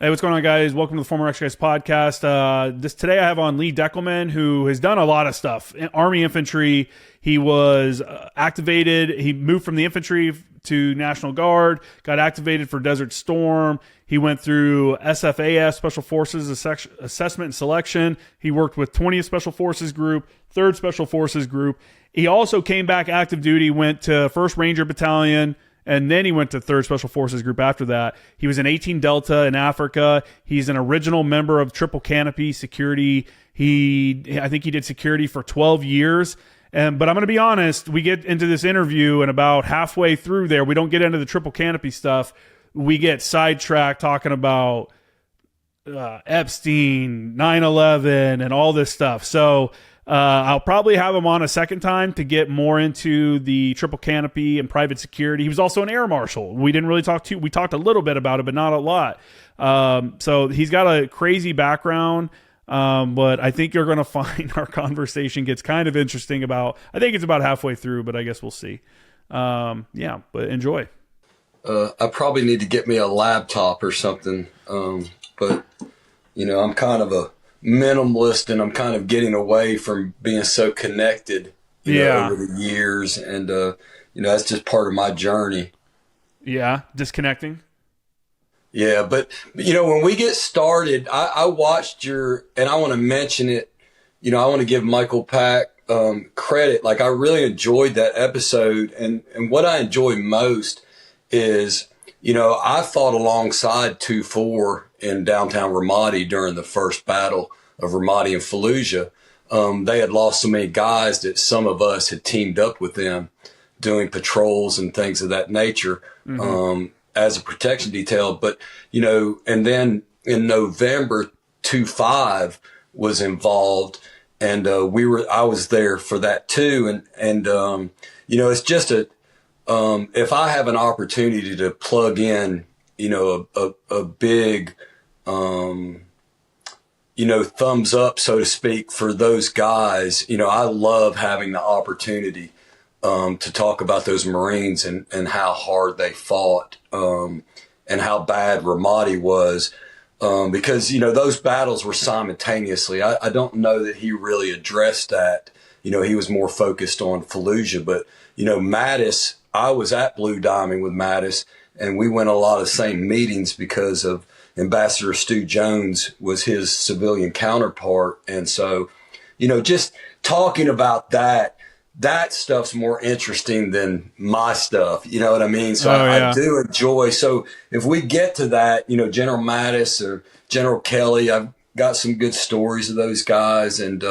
Hey, what's going on, guys? Welcome to the Former X Guys podcast. Today I have on Lee Deckelman, who has done a lot of stuff. Army infantry. He was activated. He moved from the infantry to National Guard, got activated for Desert Storm. He went through SFAS, Special Forces Assessment and Selection. He worked with 20th Special Forces Group, 3rd Special Forces Group. He also came back active duty, went to 1st Ranger Battalion, and then he went to 3rd Special Forces Group after that. He was in 18 Delta in Africa. He's an original member of Triple Canopy Security. I think he did security for 12 years. But I'm going to be honest, we get into this interview and about halfway through there, we don't get into the Triple Canopy stuff. We get sidetracked talking about Epstein, 9/11, and all this stuff. So I'll probably have him on a second time to get more into the Triple Canopy and private security. He was also an Air Marshal. We didn't really we talked a little bit about it, but not a lot. So he's got a crazy background. But I think you're going to find our conversation gets kind of interesting I think it's about halfway through, but I guess we'll see. But enjoy. I probably need to get me a laptop or something. But I'm kind of a minimalist and I'm kind of getting away from being so connected, over the years. And, that's just part of my journey. Yeah. Disconnecting. Yeah. But when we get started, I watched and I want to mention it, I want to give Michael Pack, credit. Like I really enjoyed that episode. And what I enjoy most is, I fought alongside 2-4 in downtown Ramadi during the first battle of Ramadi and Fallujah. They had lost so many guys that some of us had teamed up with them doing patrols and things of that nature, as a protection detail. But, and then in November, 2-5 was involved and, I was there for that too. And, it's just if I have an opportunity to plug in, a big, thumbs up, so to speak, for those guys, I love having the opportunity, to talk about those Marines and how hard they fought, and how bad Ramadi was, because, those battles were simultaneously. I don't know that he really addressed that. He was more focused on Fallujah, but, Mattis, I was at Blue Diamond with Mattis, and we went a lot of same meetings because of Ambassador Stu Jones was his civilian counterpart. And so, just talking about that stuff's more interesting than my stuff. You know what I mean? So I do enjoy. So if we get to that, General Mattis or General Kelly, I've got some good stories of those guys. And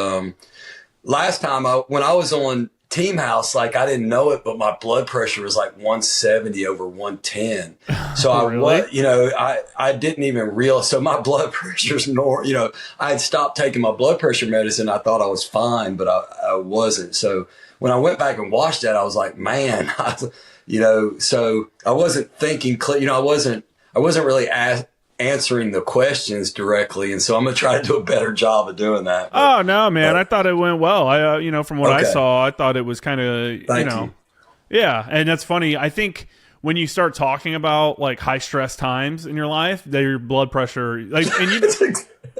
last time when I was on Team House, like I didn't know it, but my blood pressure was like 170 over 110. So really? I didn't even realize. So my blood pressure's normal. I had stopped taking my blood pressure medicine. I thought I was fine, but I wasn't. So when I went back and watched that, I was like, man, so I wasn't thinking clear. I wasn't really answering the questions directly, and so I'm gonna try to do a better job of doing that. Oh no, man! I thought it went well. From what I saw, I thought it was kind of, yeah. And that's funny. I think when you start talking about like high stress times in your life, that your blood pressure,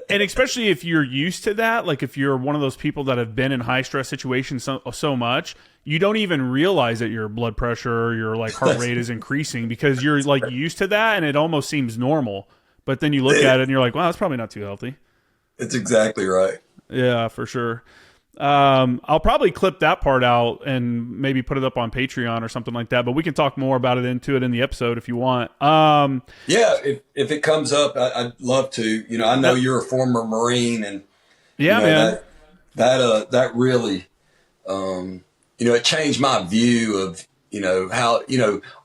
and especially if you're used to that, like if you're one of those people that have been in high stress situations so much, you don't even realize that your blood pressure or your like heart rate is increasing because you're like used to that, and it almost seems normal. But then you look at it and you're like, wow, that's probably not too healthy. It's exactly right. Yeah, for sure. I'll probably clip that part out and maybe put it up on Patreon or something like that, but we can talk more about it in the episode if you want. Yeah, if it comes up, I'd love to. I know you're a former Marine, and man, that really, it changed my view of how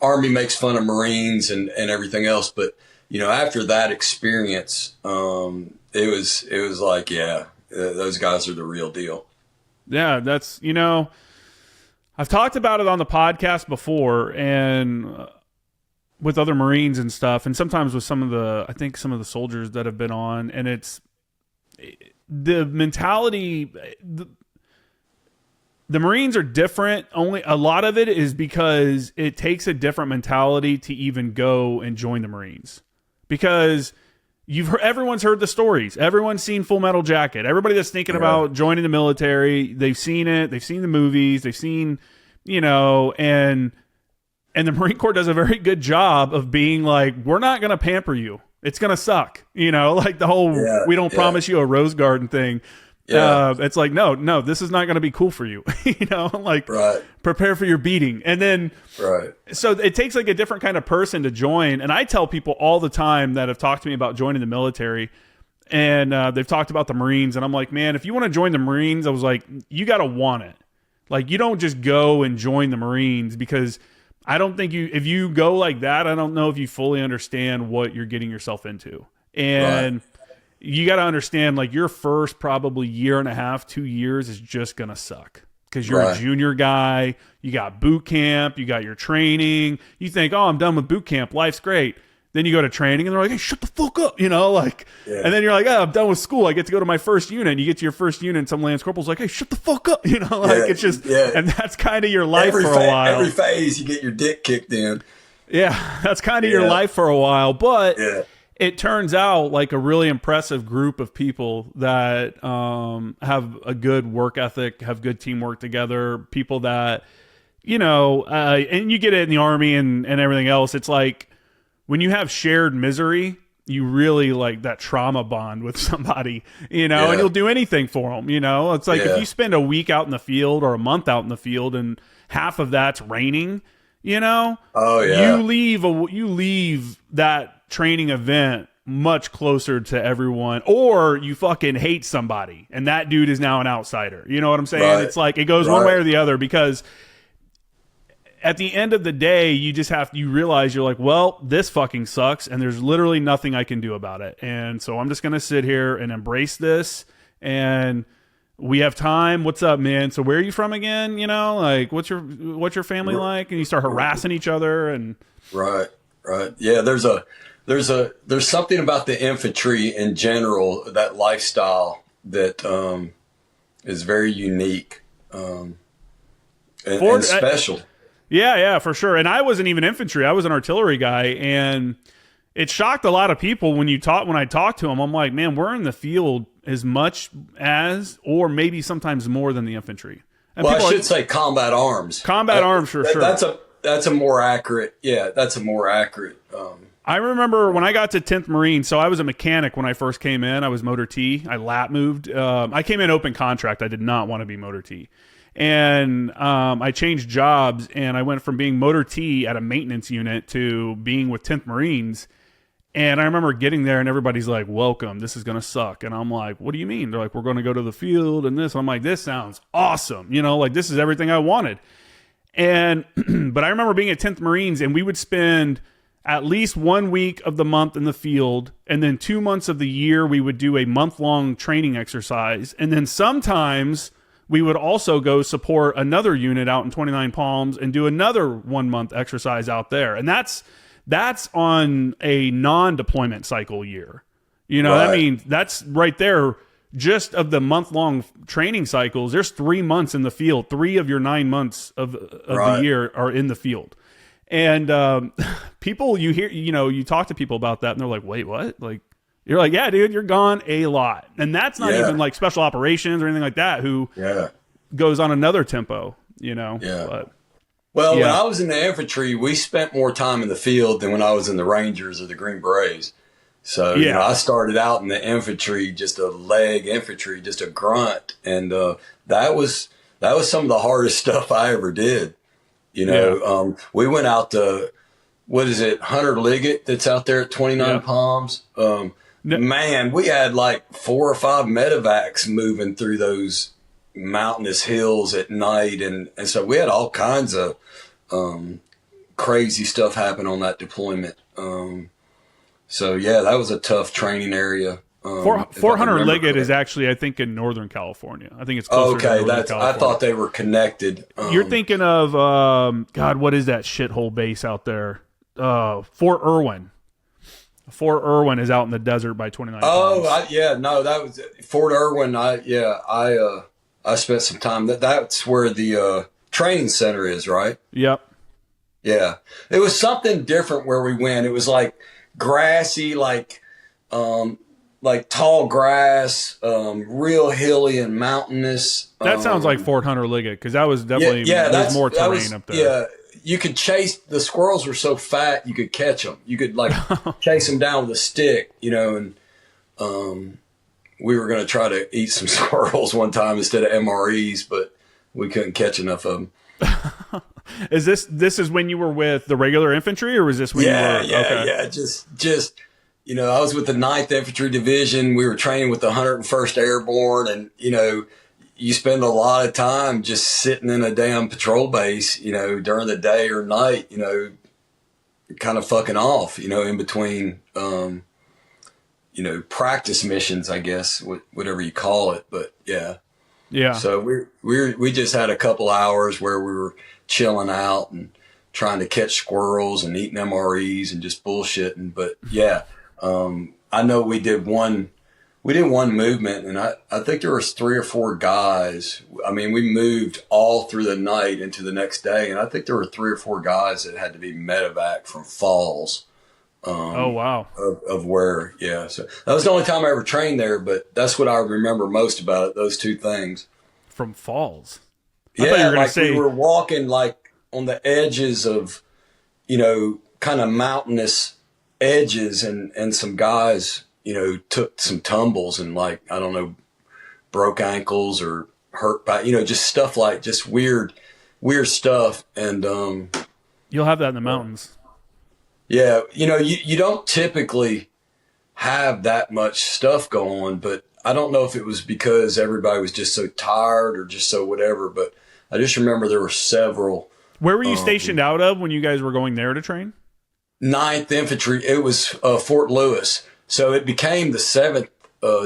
Army makes fun of Marines and everything else, but after that experience, it was like, those guys are the real deal. Yeah, that's, I've talked about it on the podcast before and with other Marines and stuff, and sometimes with some of the soldiers that have been on, and it's the mentality, the Marines are different. Only a lot of it is because it takes a different mentality to even go and join the Marines. Because everyone's heard the stories. Everyone's seen Full Metal Jacket. Everybody that's thinking about joining the military, they've seen it. They've seen the movies. They've seen, and the Marine Corps does a very good job of being like, we're not going to pamper you. It's going to suck. Like the whole, we don't promise you a rose garden thing. Yeah. It's like, no, this is not going to be cool for you. Prepare for your beating. And then, so it takes like a different kind of person to join. And I tell people all the time that have talked to me about joining the military, and they've talked about the Marines. And I'm like, man, if you want to join the Marines, I was like, you got to want it. Like, you don't just go and join the Marines, because I don't think if you go like that, I don't know if you fully understand what you're getting yourself into. And you got to understand, like, your first probably year and a half, 2 years is just going to suck, because you're a junior guy. You got boot camp, you got your training. You think, oh, I'm done with boot camp, life's great. Then you go to training and they're like, hey, shut the fuck up, and then you're like, oh, I'm done with school, I get to go to my first unit. And you get to your first unit and some Lance Corporal's like, hey, shut the fuck up, it's just, and that's kind of your life for a while. Every phase you get your dick kicked in. Yeah, that's kind of your life for a while. But it turns out like a really impressive group of people that have a good work ethic, have good teamwork together, people that, and you get it in the Army and everything else. It's like when you have shared misery, you really like that trauma bond with somebody, and you'll do anything for them. It's like if you spend a week out in the field or a month out in the field and half of that's raining, you leave that training event much closer to everyone, or you fucking hate somebody and that dude is now an outsider. You know what I'm saying? It's like it goes one way or the other, because at the end of the day, you realize you're like, well, this fucking sucks and there's literally nothing I can do about it. And so I'm just going to sit here and embrace this. And we have time. What's up, man? So where are you from again? Like what's your family like? And you start harassing each other and Right. Yeah. There's something about the infantry in general, that lifestyle that is very unique and special. Yeah, for sure. And I wasn't even infantry. I was an artillery guy, and it shocked a lot of people when I talked to them. I'm like, man, we're in the field as much as, or maybe sometimes more than the infantry. And I should say combat arms. Combat arms, for sure. That's a more accurate. Yeah, that's a more accurate. I remember when I got to 10th Marine, so I was a mechanic when I first came in. I was motor T. I lat moved. I came in open contract. I did not want to be motor T. And I changed jobs, and I went from being motor T at a maintenance unit to being with 10th Marines. And I remember getting there, and everybody's like, welcome, this is going to suck. And I'm like, what do you mean? They're like, we're going to go to the field and this. I'm like, this sounds awesome. Like, this is everything I wanted. And but I remember being at 10th Marines, and we would spend at least 1 week of the month in the field, and then 2 months of the year we would do a month-long training exercise. And then sometimes we would also go support another unit out in 29 Palms and do another 1 month exercise out there. And that's on a non-deployment cycle year. That means that's right there. Just of the month-long training cycles, there's 3 months in the field. 3 of your 9 months of the year are in the field. And people, you talk to people about that, and they're like, wait, what? Like, you're like, yeah, dude, you're gone a lot. And that's not even like special operations or anything like that, who goes on another tempo, But, when I was in the infantry, we spent more time in the field than when I was in the Rangers or the Green Berets. So, I started out in the infantry, just a leg infantry, just a grunt. And that was some of the hardest stuff I ever did. We went out to, Hunter Liggett that's out there at 29 Palms. Man, we had like 4 or 5 medevacs moving through those mountainous hills at night. And so we had all kinds of crazy stuff happen on that deployment. That was a tough training area. 400 Liggett is actually, I think, in Northern California. I think it's closer to Northern California. I thought they were connected. You're thinking of, God, what is that shithole base out there? Fort Irwin. Fort Irwin is out in the desert by 29 Palms. That was Fort Irwin. I spent some time. That's where the training center is, right? Yep. Yeah. It was something different where we went. It was like grassy, like like tall grass, real hilly and mountainous. That sounds like Fort Hunter Liggett, because that was definitely there's more terrain up there. Yeah, you could chase the squirrels were so fat you could catch them. You could like chase them down with a stick, and we were going to try to eat some squirrels one time instead of MREs, but we couldn't catch enough of them. Is this is when you were with the regular infantry, or was this when you were? Yeah. Just I was with the 9th Infantry Division. We were training with the 101st Airborne, and you spend a lot of time just sitting in a damn patrol base, during the day or night, kind of fucking off, in between, practice missions, I guess, whatever you call it. But yeah. So we just had a couple hours where we were chilling out and trying to catch squirrels and eating MREs and just bullshitting. But yeah, I know we did one movement, and I think there was 3 or 4 guys. I mean, we moved all through the night into the next day, and I think there were 3 or 4 guys that had to be medevac from falls. Oh wow! Of where, yeah. So that was the only time I ever trained there, but that's what I remember most about it. Those 2 things. From falls. Yeah, like we were walking like on the edges of, kind of mountainous edges, and some guys, took some tumbles and like, I don't know, broke ankles or hurt back, just stuff like just weird stuff. And you'll have that in the mountains. Yeah, you don't typically have that much stuff going on, but I don't know if it was because everybody was just so tired or just so whatever, but I just remember there were several. Where were you stationed out of when you guys were going there to train? 9th Infantry. It was Fort Lewis. So it became the 7th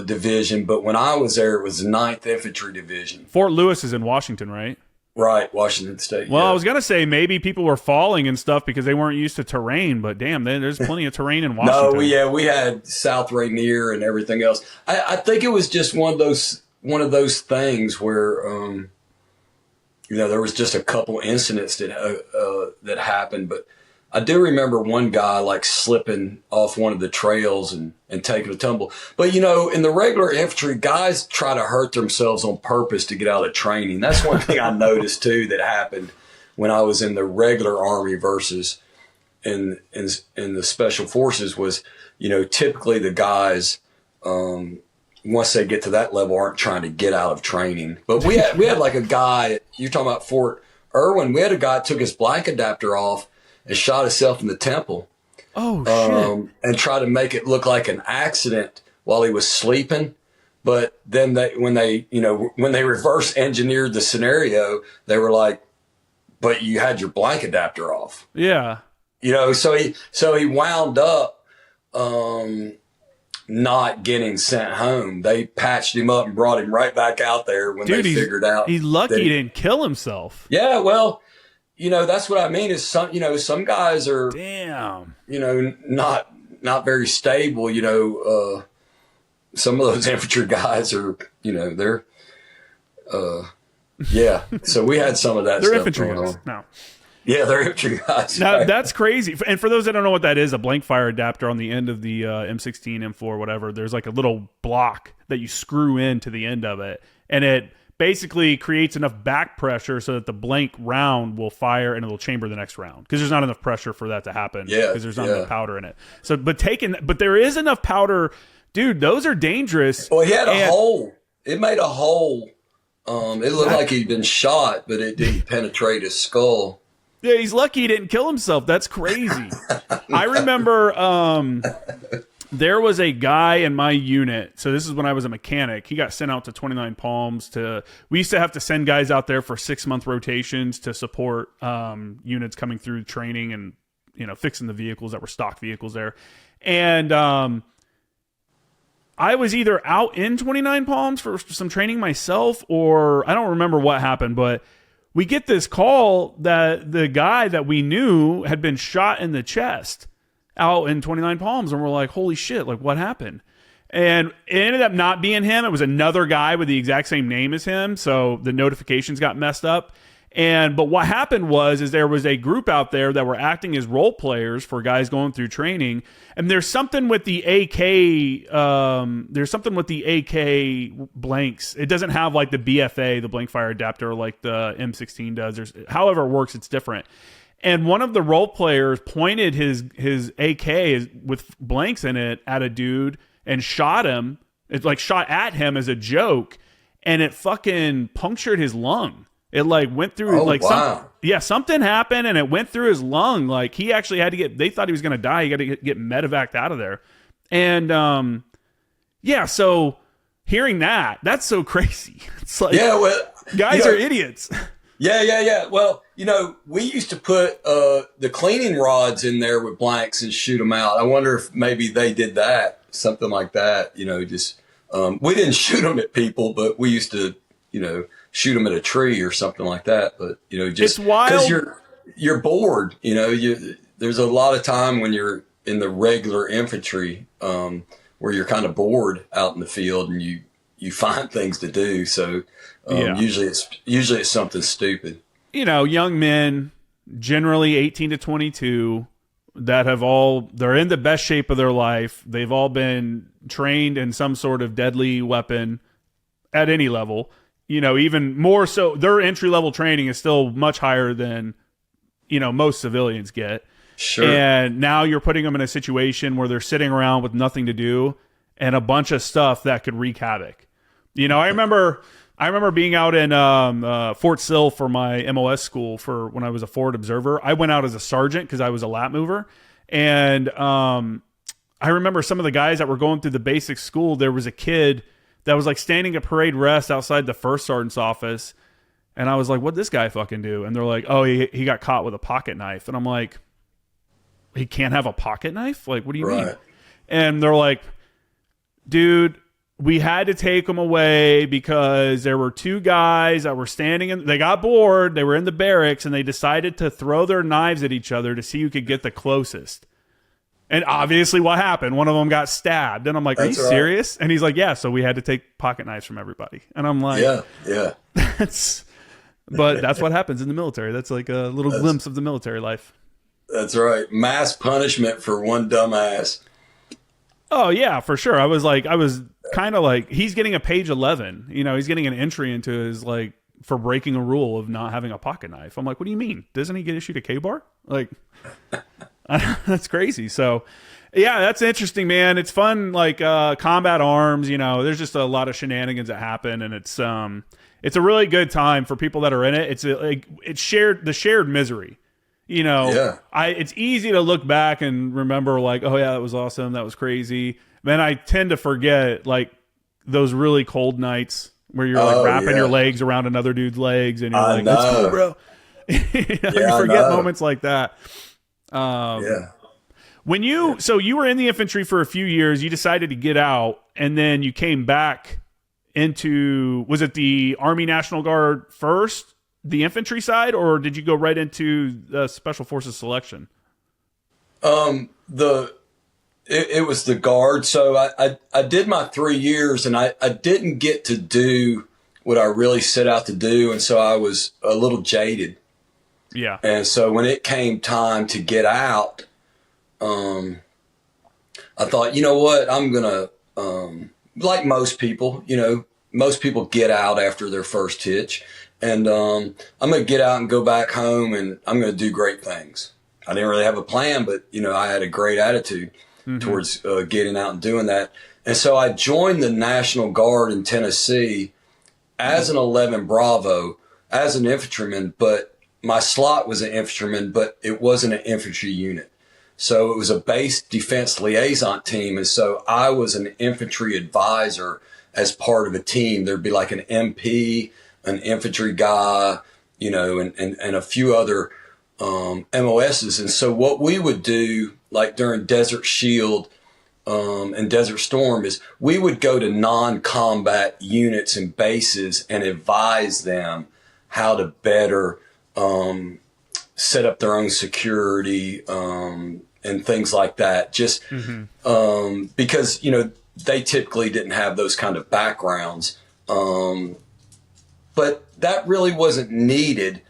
Division, but when I was there, it was the 9th Infantry Division. Fort Lewis is in Washington, right? Right, Washington State. Well, yeah. I was going to say maybe people were falling and stuff because they weren't used to terrain, but damn, there's plenty of terrain in Washington. No, we had South Rainier and everything else. I think it was just one of those things where, there was just a couple incidents that happened, but I do remember one guy like slipping off one of the trails and taking a tumble. But, in the regular infantry, guys try to hurt themselves on purpose to get out of training. That's one thing I noticed, too, that happened when I was in the regular Army versus in the Special Forces was, typically the guys, once they get to that level, aren't trying to get out of training. But we had like a guy, you're talking about Fort Irwin, we had a guy that took his blank adapter off and shot himself in the temple. Oh, shit. And tried to make it look like an accident while he was sleeping. But then when they reverse engineered the scenario, they were like, but you had your blank adapter off. Yeah. So he wound up, not getting sent home. They patched him up and brought him right back out there when they figured out. He's lucky he didn't kill himself. Yeah. Well, that's what I mean is some guys are, damn, not very stable, some of those infantry guys are, they're, yeah. So we had some of that they're stuff infantry going guys. on. No. Yeah, they're infantry guys. Now, right? That's crazy. And for those that don't know what that is, a blank fire adapter on the end of the M16, M4, whatever, there's like a little block that you screw into the end of it. And it basically creates enough back pressure so that the blank round will fire and it'll chamber the next round because there's not enough pressure for that to happen because there's not enough powder in it. So, but there is enough powder, dude. Those are dangerous. Well, he had a hole. It made a hole. It looked like he'd been shot, but it didn't penetrate his skull. Yeah, he's lucky he didn't kill himself. That's crazy. I remember there was a guy in my unit. So this is when I was a mechanic. He got sent out to 29 Palms we used to have to send guys out there for 6-month rotations to support units coming through training and, fixing the vehicles that were stock vehicles there. And I was either out in 29 Palms for some training myself, or I don't remember what happened, but we get this call that the guy that we knew had been shot in the chest out in 29 Palms. And we're like, holy shit, like what happened? And it ended up not being him. It was another guy with the exact same name as him. So the notifications got messed up. But what happened is there was a group out there that were acting as role players for guys going through training. And there's something with the AK. There's something with the AK blanks. It doesn't have like the BFA, the blank fire adapter, like the M16 does. However it works, it's different. And one of the role players pointed his AK with blanks in it at a dude and shot him. It like shot at him as a joke, and it fucking punctured his lung. It like went through something happened and it went through his lung. Like he actually had to they thought he was going to die. He got to get medevaced out of there. And so hearing that's so crazy. It's like, guys are idiots. Yeah. Well, we used to put the cleaning rods in there with blanks and shoot them out. I wonder if maybe they did that, something like that. Just we didn't shoot them at people, but we used to, shoot them at a tree or something like that. But just because you're bored. There's a lot of time when you're in the regular infantry where you're kind of bored out in the field and you find things to do. So usually it's something stupid. Young men, generally 18 to 22, that they're in the best shape of their life. They've all been trained in some sort of deadly weapon at any level. Even more so, their entry-level training is still much higher than, most civilians get. Sure. And now you're putting them in a situation where they're sitting around with nothing to do and a bunch of stuff that could wreak havoc. I remember being out in Fort Sill for my MOS school for when I was a forward observer. I went out as a sergeant because I was a lat mover. And I remember some of the guys that were going through the basic school, there was a kid that was like standing at parade rest outside the first sergeant's office. And I was like, what'd this guy fucking do? And they're like, oh, he got caught with a pocket knife. And I'm like, he can't have a pocket knife? Like, what do you mean? And they're like, dude, we had to take him away because there were two guys that were they got bored. They were in the barracks and they decided to throw their knives at each other to see who could get the closest. And obviously what happened? One of them got stabbed. And I'm like, are you serious? And he's like, yeah. So we had to take pocket knives from everybody. And I'm like, yeah. But that's what happens in the military. That's like a little glimpse of the military life. That's right. Mass punishment for one dumbass. Oh yeah, for sure. I was kind of like, he's getting a page 11. He's getting an entry into his like for breaking a rule of not having a pocket knife. I'm like, what do you mean? Doesn't he get issued a K-bar? Like, that's crazy. So, yeah, that's interesting, man. It's fun, like combat arms. There's just a lot of shenanigans that happen, and it's a really good time for people that are in it. It's shared misery. It's easy to look back and remember like, oh yeah, that was awesome, that was crazy. Then I tend to forget like those really cold nights where you're like wrapping your legs around another dude's legs and you're like, that's cool, bro. You forget moments like that. When you were in the infantry for a few years, you decided to get out, and then you came back into, was it the Army National Guard first, the infantry side, or did you go right into the Special Forces selection? It was the Guard. So I did my 3 years, and I didn't get to do what I really set out to do, and so I was a little jaded. Yeah. And so when it came time to get out, I thought, you know what, I'm going to, like most people, most people get out after their first hitch. And I'm going to get out and go back home, and I'm going to do great things. I didn't really have a plan, but, I had a great attitude towards getting out and doing that. And so I joined the National Guard in Tennessee as an 11 Bravo, as an infantryman, but my slot was an infantryman, but it wasn't an infantry unit. So it was a base defense liaison team. And so I was an infantry advisor as part of a team. There'd be like an MP, an infantry guy, and a few other MOSs. And so what we would do, like during Desert Shield and Desert Storm, is we would go to non-combat units and bases and advise them how to better set up their own security and things like that. Just because, they typically didn't have those kind of backgrounds. But that really wasn't needed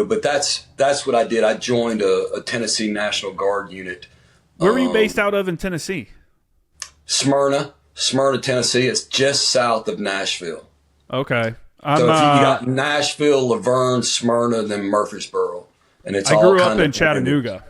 But that's what I did. I joined a Tennessee National Guard unit. Where were you based out of in Tennessee? Smyrna, Tennessee. It's just south of Nashville. Okay. So if you got Nashville, Laverne, Smyrna, then Murfreesboro, and it's I all grew kind up of in Chattanooga.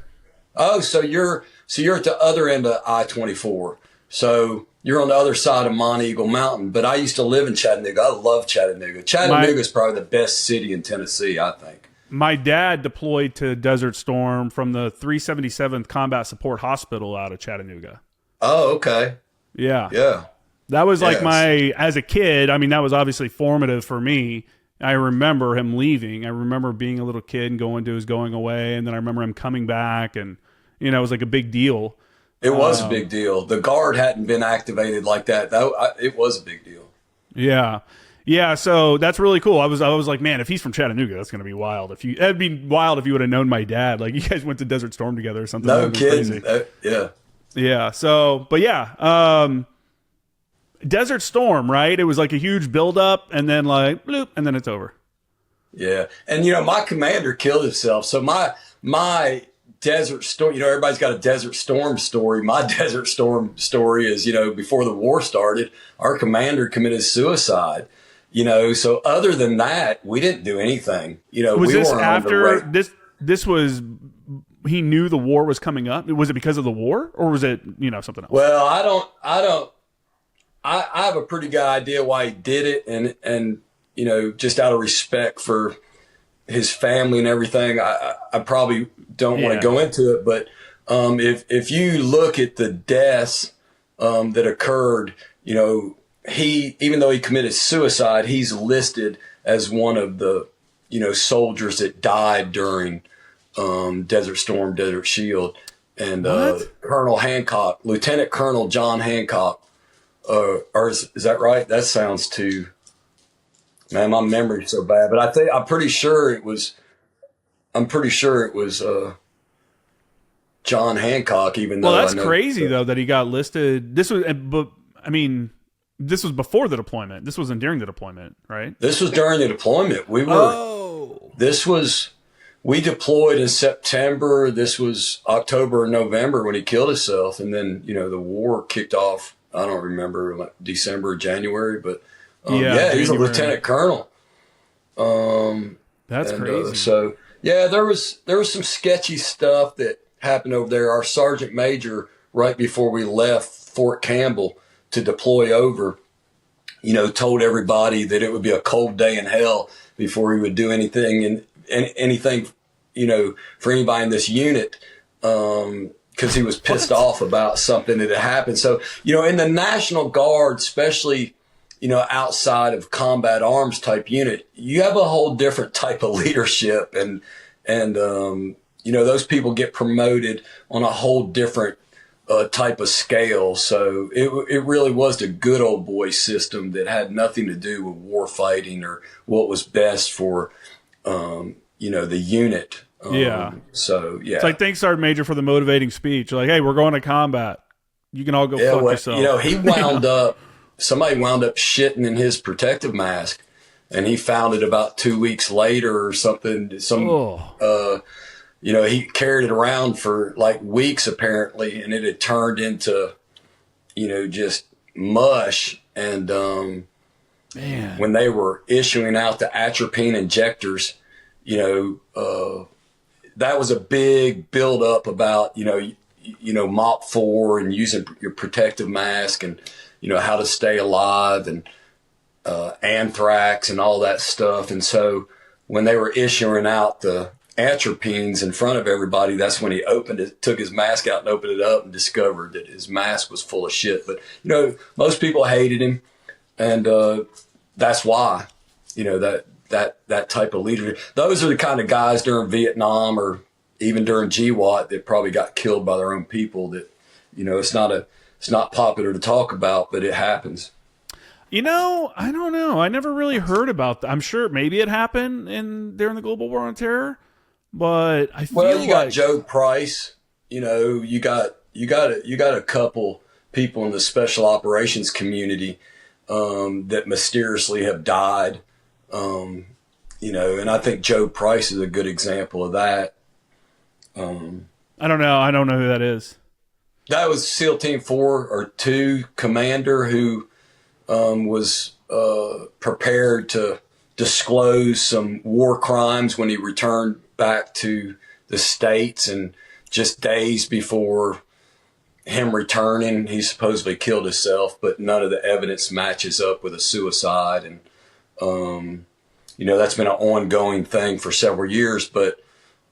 Oh, so you're at the other end of I-24. So you're on the other side of Monte Eagle Mountain. But I used to live in Chattanooga. I love Chattanooga. Chattanooga is probably the best city in Tennessee, I think. My dad deployed to Desert Storm from the 377th Combat Support Hospital out of Chattanooga. Oh, okay. Yeah. Yeah. That was like as a kid, I mean, that was obviously formative for me. I remember him leaving. I remember being a little kid and going to his going away. And then I remember him coming back, and, it was like a big deal. It was a big deal. The Guard hadn't been activated like that. It was a big deal. Yeah. Yeah. So that's really cool. I was like, man, if he's from Chattanooga, that's going to be wild. It'd be wild if you would have known my dad. Like, you guys went to Desert Storm together or something. No kidding. Yeah. Yeah. So, but yeah. Desert Storm, right? It was like a huge buildup, and then like bloop, and then it's over. Yeah, and my commander killed himself. So my Desert Storm, everybody's got a Desert Storm story. My Desert Storm story is, before the war started, our commander committed suicide. So other than that, we didn't do anything. Was this after this? This was. He knew the war was coming up. Was it because of the war, or was it something else? Well, I have a pretty good idea why he did it, and just out of respect for his family and everything, I probably don't want to go into it. But if you look at the deaths that occurred, he, even though he committed suicide, he's listed as one of the soldiers that died during Desert Storm, Desert Shield, and Colonel Hancock, Lieutenant Colonel John Hancock. Or is that right? That sounds too. Man, my memory's so bad. But I'm pretty sure it was John Hancock. Even though that's crazy though that he got listed. This was, but I mean, this was before the deployment. This wasn't during the deployment, right? This was during the deployment. We deployed in September. This was October or November when he killed himself, and then the war kicked off. I don't remember, like December or January, but he's a lieutenant colonel. That's crazy. So there was some sketchy stuff that happened over there. Our sergeant major, right before we left Fort Campbell to deploy over, told everybody that it would be a cold day in hell before he would do anything and anything, for anybody in this unit. Because he was pissed off about something that had happened. So, in the National Guard, especially, outside of combat arms type unit, you have a whole different type of leadership, and those people get promoted on a whole different type of scale. So it really was the good old boy system that had nothing to do with war fighting or what was best for, the unit. It's like, thanks, Sergeant Major, for the motivating speech. Like, hey, we're going to combat. You can all go fuck yourself. He wound up, somebody wound up shitting in his protective mask, and he found it about 2 weeks later or something. He carried it around for like weeks apparently, and it had turned into, just mush. And when they were issuing out the atropine injectors, that was a big buildup about, MOP 4 and using your protective mask and, how to stay alive and anthrax and all that stuff. And so when they were issuing out the atropines in front of everybody, that's when he took his mask out and opened it up and discovered that his mask was full of shit. But, most people hated him. And that's why, that type of leader. Those are the kind of guys during Vietnam or even during GWAT that probably got killed by their own people. That it's not popular to talk about, but it happens. I don't know. I never really heard about that. I'm sure maybe it happened during the Global War on Terror, but I feel you got Joe Price. You got a couple people in the special operations community that mysteriously have died. and I think Joe Price is a good example of that. I don't know who that is. That was SEAL Team 4 or 2 commander who was prepared to disclose some war crimes when he returned back to the States, and just days before him returning, he supposedly killed himself, but none of the evidence matches up with a suicide. And, that's been an ongoing thing for several years, but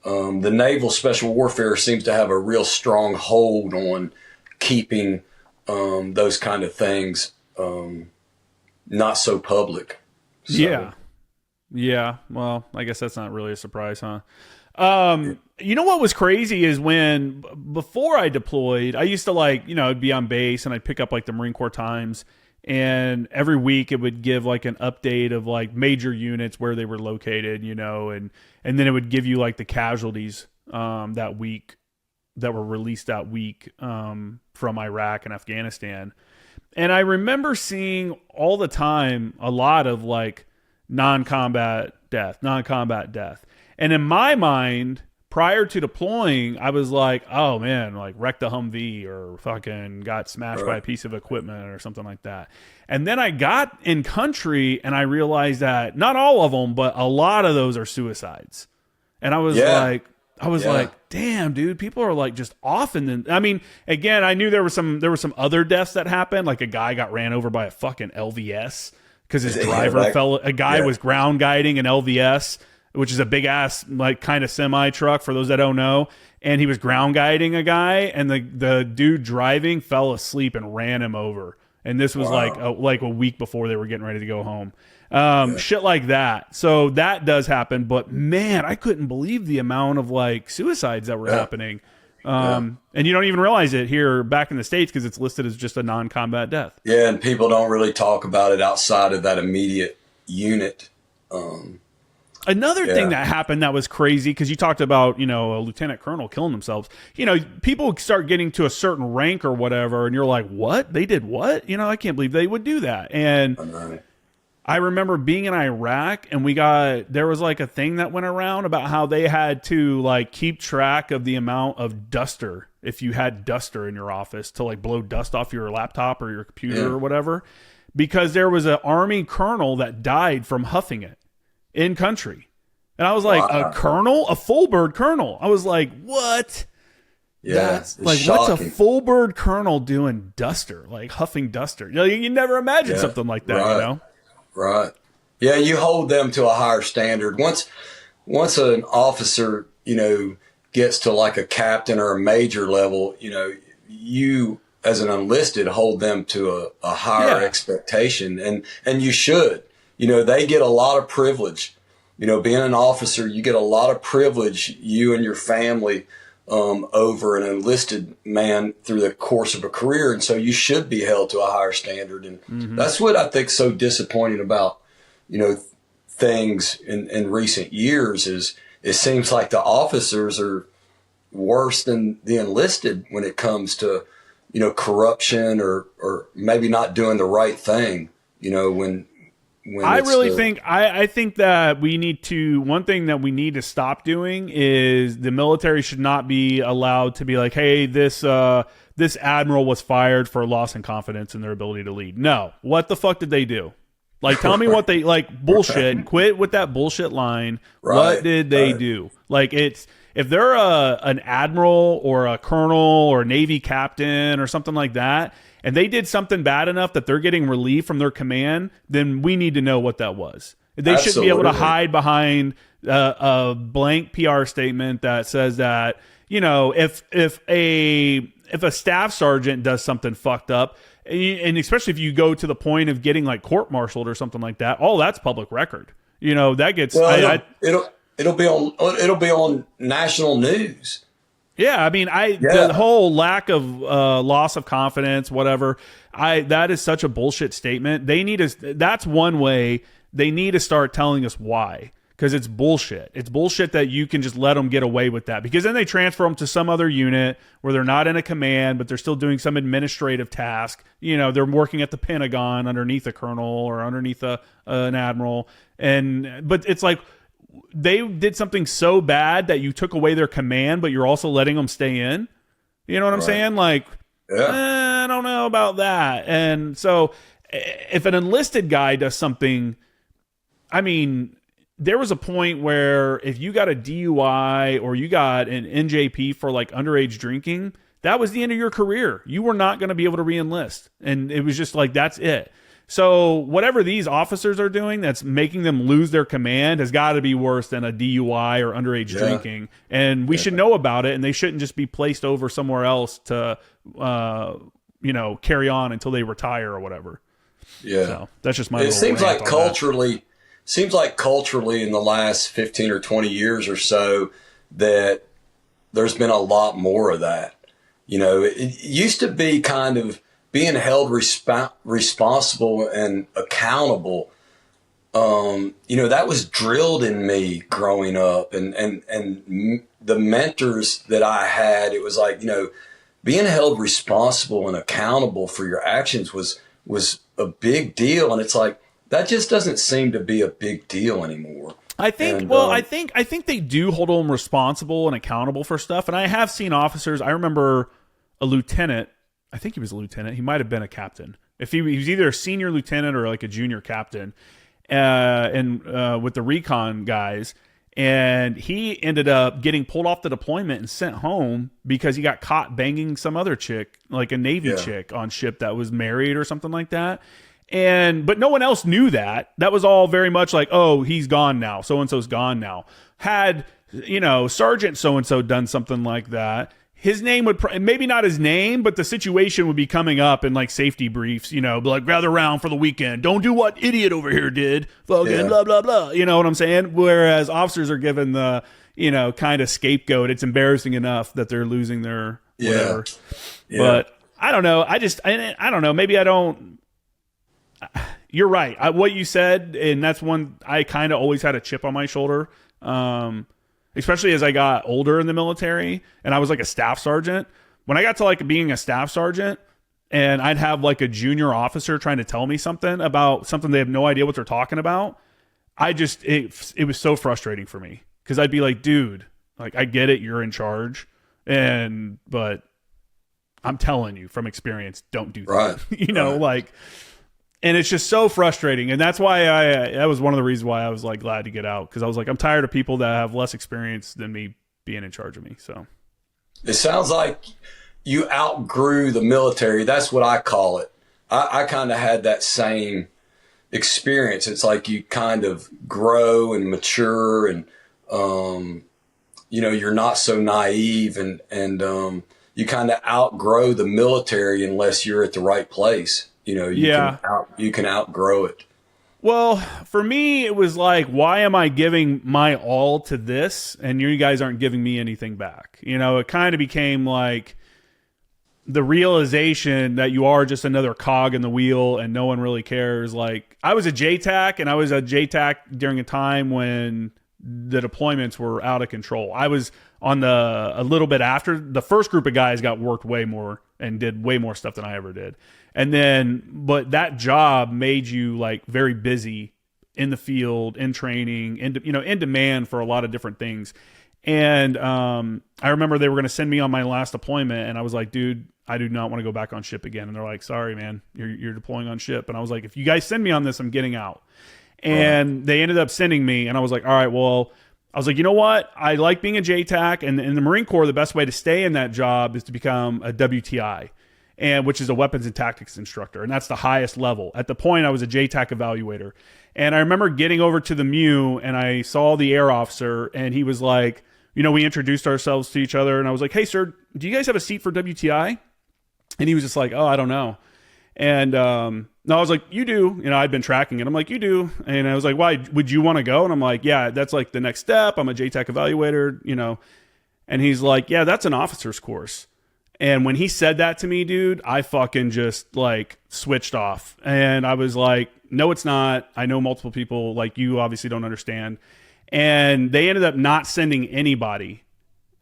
the Naval Special Warfare seems to have a real strong hold on keeping those kind of things not so public. So. Yeah. Well, I guess that's not really a surprise, huh? You know what was crazy is when, before I deployed, I used to I'd be on base and I'd pick up like the Marine Corps Times, and every week it would give like an update of like major units, where they were located, and then it would give you like the casualties that week that were released that week from Iraq and Afghanistan. And I remember seeing all the time a lot of like non-combat death. And in my mind, prior to deploying, I was like, oh man, like wrecked a Humvee or fucking got smashed by a piece of equipment or something like that. And then I got in country and I realized that not all of them, but a lot of those are suicides. And I was like, damn, dude, people are like just off. And then, I mean, again, I knew there were some other deaths that happened. Like a guy got ran over by a fucking LVS because his driver fell. A guy was ground guiding an LVS, which is a big ass, like kind of semi truck for those that don't know. And he was ground guiding a guy, and the dude driving fell asleep and ran him over. And this was like a week before they were getting ready to go home. Shit like that. So that does happen, but man, I couldn't believe the amount of like suicides that were happening. And you don't even realize it here back in the States because it's listed as just a non-combat death. Yeah. And people don't really talk about it outside of that immediate unit. Another thing that happened that was crazy, because you talked about, a lieutenant colonel killing themselves. People start getting to a certain rank or whatever, and you're like, what? They did what? I can't believe they would do that. And I remember being in Iraq, and there was like a thing that went around about how they had to like keep track of the amount of duster, if you had duster in your office, to like blow dust off your laptop or your computer or whatever, because there was an Army colonel that died from huffing it in country. And I was like, a colonel, a full bird colonel. I was like, what? Yeah. That's like, shocking. What's a full bird colonel doing duster, like huffing duster? You never imagine something like that, Right. Yeah. You hold them to a higher standard. Once an officer, gets to like a captain or a major level, you as an enlisted hold them to a higher expectation, and you should. They get a lot of privilege. Being an officer, you get a lot of privilege, you and your family, over an enlisted man through the course of a career. And so you should be held to a higher standard. And that's what I think is so disappointing about, things in recent years is it seems like the officers are worse than the enlisted when it comes to, corruption or maybe not doing the right thing, when I think that one thing that we need to stop doing is the military should not be allowed to be like, hey, this admiral was fired for loss in confidence in their ability to lead. No. What the fuck did they do? Like, tell me what they, like, bullshit. Quit with that bullshit line. What did they do? Like, if they're an admiral or a colonel or a Navy captain or something like that, and they did something bad enough that they're getting relief from their command, then we need to know what that was. They shouldn't be able to hide behind a blank PR statement that says that, if a staff sergeant does something fucked up, and especially if you go to the point of getting like court-martialed or something like that, that's public record. That gets it'll be on national news. Yeah, I mean, the whole lack of loss of confidence, whatever, that is such a bullshit statement. That's one way they need to start telling us why, because it's bullshit. It's bullshit that you can just let them get away with that, because then they transfer them to some other unit where they're not in a command, but they're still doing some administrative task. They're working at the Pentagon underneath a colonel or underneath an admiral, but it's like, they did something so bad that you took away their command, but you're also letting them stay in. You know what I'm saying? Like, I don't know about that. And so if an enlisted guy does something, I mean, there was a point where if you got a DUI or you got an NJP for like underage drinking, that was the end of your career. You were not going to be able to re-enlist. And it was just like, that's it. So whatever these officers are doing that's making them lose their command has got to be worse than a DUI or underage drinking. And we should know about it, and they shouldn't just be placed over somewhere else to, carry on until they retire or whatever. Yeah. So that's just my It seems like culturally in the last 15 or 20 years or so that there's been a lot more of that. You know, it used to be kind of being held responsible and accountable. That was drilled in me growing up, and the mentors that I had, it was like, being held responsible and accountable for your actions was a big deal. And it's like, that just doesn't seem to be a big deal anymore. I think, I think they do hold them responsible and accountable for stuff. And I have seen officers. I remember a lieutenant. I think he was a lieutenant. He might have been a captain. If he was either a senior lieutenant or like a junior captain, with the recon guys, and he ended up getting pulled off the deployment and sent home because he got caught banging some other chick, like a Navy chick on ship that was married or something like that. But no one else knew that. That was all very much like, oh, he's gone now. So-and-so's gone now. Had, Sergeant so-and-so done something like that, his name would, maybe not his name, but the situation would be coming up in like safety briefs, be like, gather around for the weekend. Don't do what idiot over here did. Fucking blah, blah, blah. You know what I'm saying? Whereas officers are given the, kind of scapegoat. It's embarrassing enough that they're losing their whatever. Yeah. But I don't know. I don't know. Maybe I don't. You're right. What you said, and that's one I kind of always had a chip on my shoulder. Especially as I got older in the military and I was like a staff sergeant. When I got to like being a staff sergeant and I'd have like a junior officer trying to tell me something about something they have no idea what they're talking about, it was so frustrating for me because I'd be like, dude, like I get it, you're in charge, but I'm telling you from experience, don't do that. Right. And it's just so frustrating. And that's why that was one of the reasons why I was like glad to get out. Because I was like, I'm tired of people that have less experience than me being in charge of me. So it sounds like you outgrew the military. That's what I call it. I kind of had that same experience. It's like you kind of grow and mature and, you're not so naive and you kind of outgrow the military unless you're at the right place. You can outgrow it. Well, for me, it was like, why am I giving my all to this and you guys aren't giving me anything back? It kind of became like the realization that you are just another cog in the wheel and no one really cares. Like I was a JTAC and I was a JTAC during a time when the deployments were out of control. I was on a little bit after the first group of guys got worked way more and did way more stuff than I ever did. And then, but that job made you like very busy in the field, in training, in demand for a lot of different things. And I remember they were going to send me on my last deployment, and I was like, dude, I do not want to go back on ship again. And they're like, sorry, man, you're deploying on ship. And I was like, if you guys send me on this, I'm getting out. And they ended up sending me, and I was like, all right, well, I was like, you know what? I like being a JTAC, and in the Marine Corps, the best way to stay in that job is to become a WTI. Which is a weapons and tactics instructor. And that's the highest level. At the point, I was a JTAC evaluator. And I remember getting over to the MEU and I saw the air officer and he was like, we introduced ourselves to each other. And I was like, hey, sir, do you guys have a seat for WTI? And he was just like, oh, I don't know. And I was like, you do. I'd been tracking it. I'm like, you do. And I was like, why? Would you want to go? And I'm like, yeah, that's like the next step. I'm a JTAC evaluator, And he's like, yeah, that's an officer's course. And when he said that to me, dude, I fucking just like switched off. And I was like, no, it's not. I know multiple people like you obviously don't understand. And they ended up not sending anybody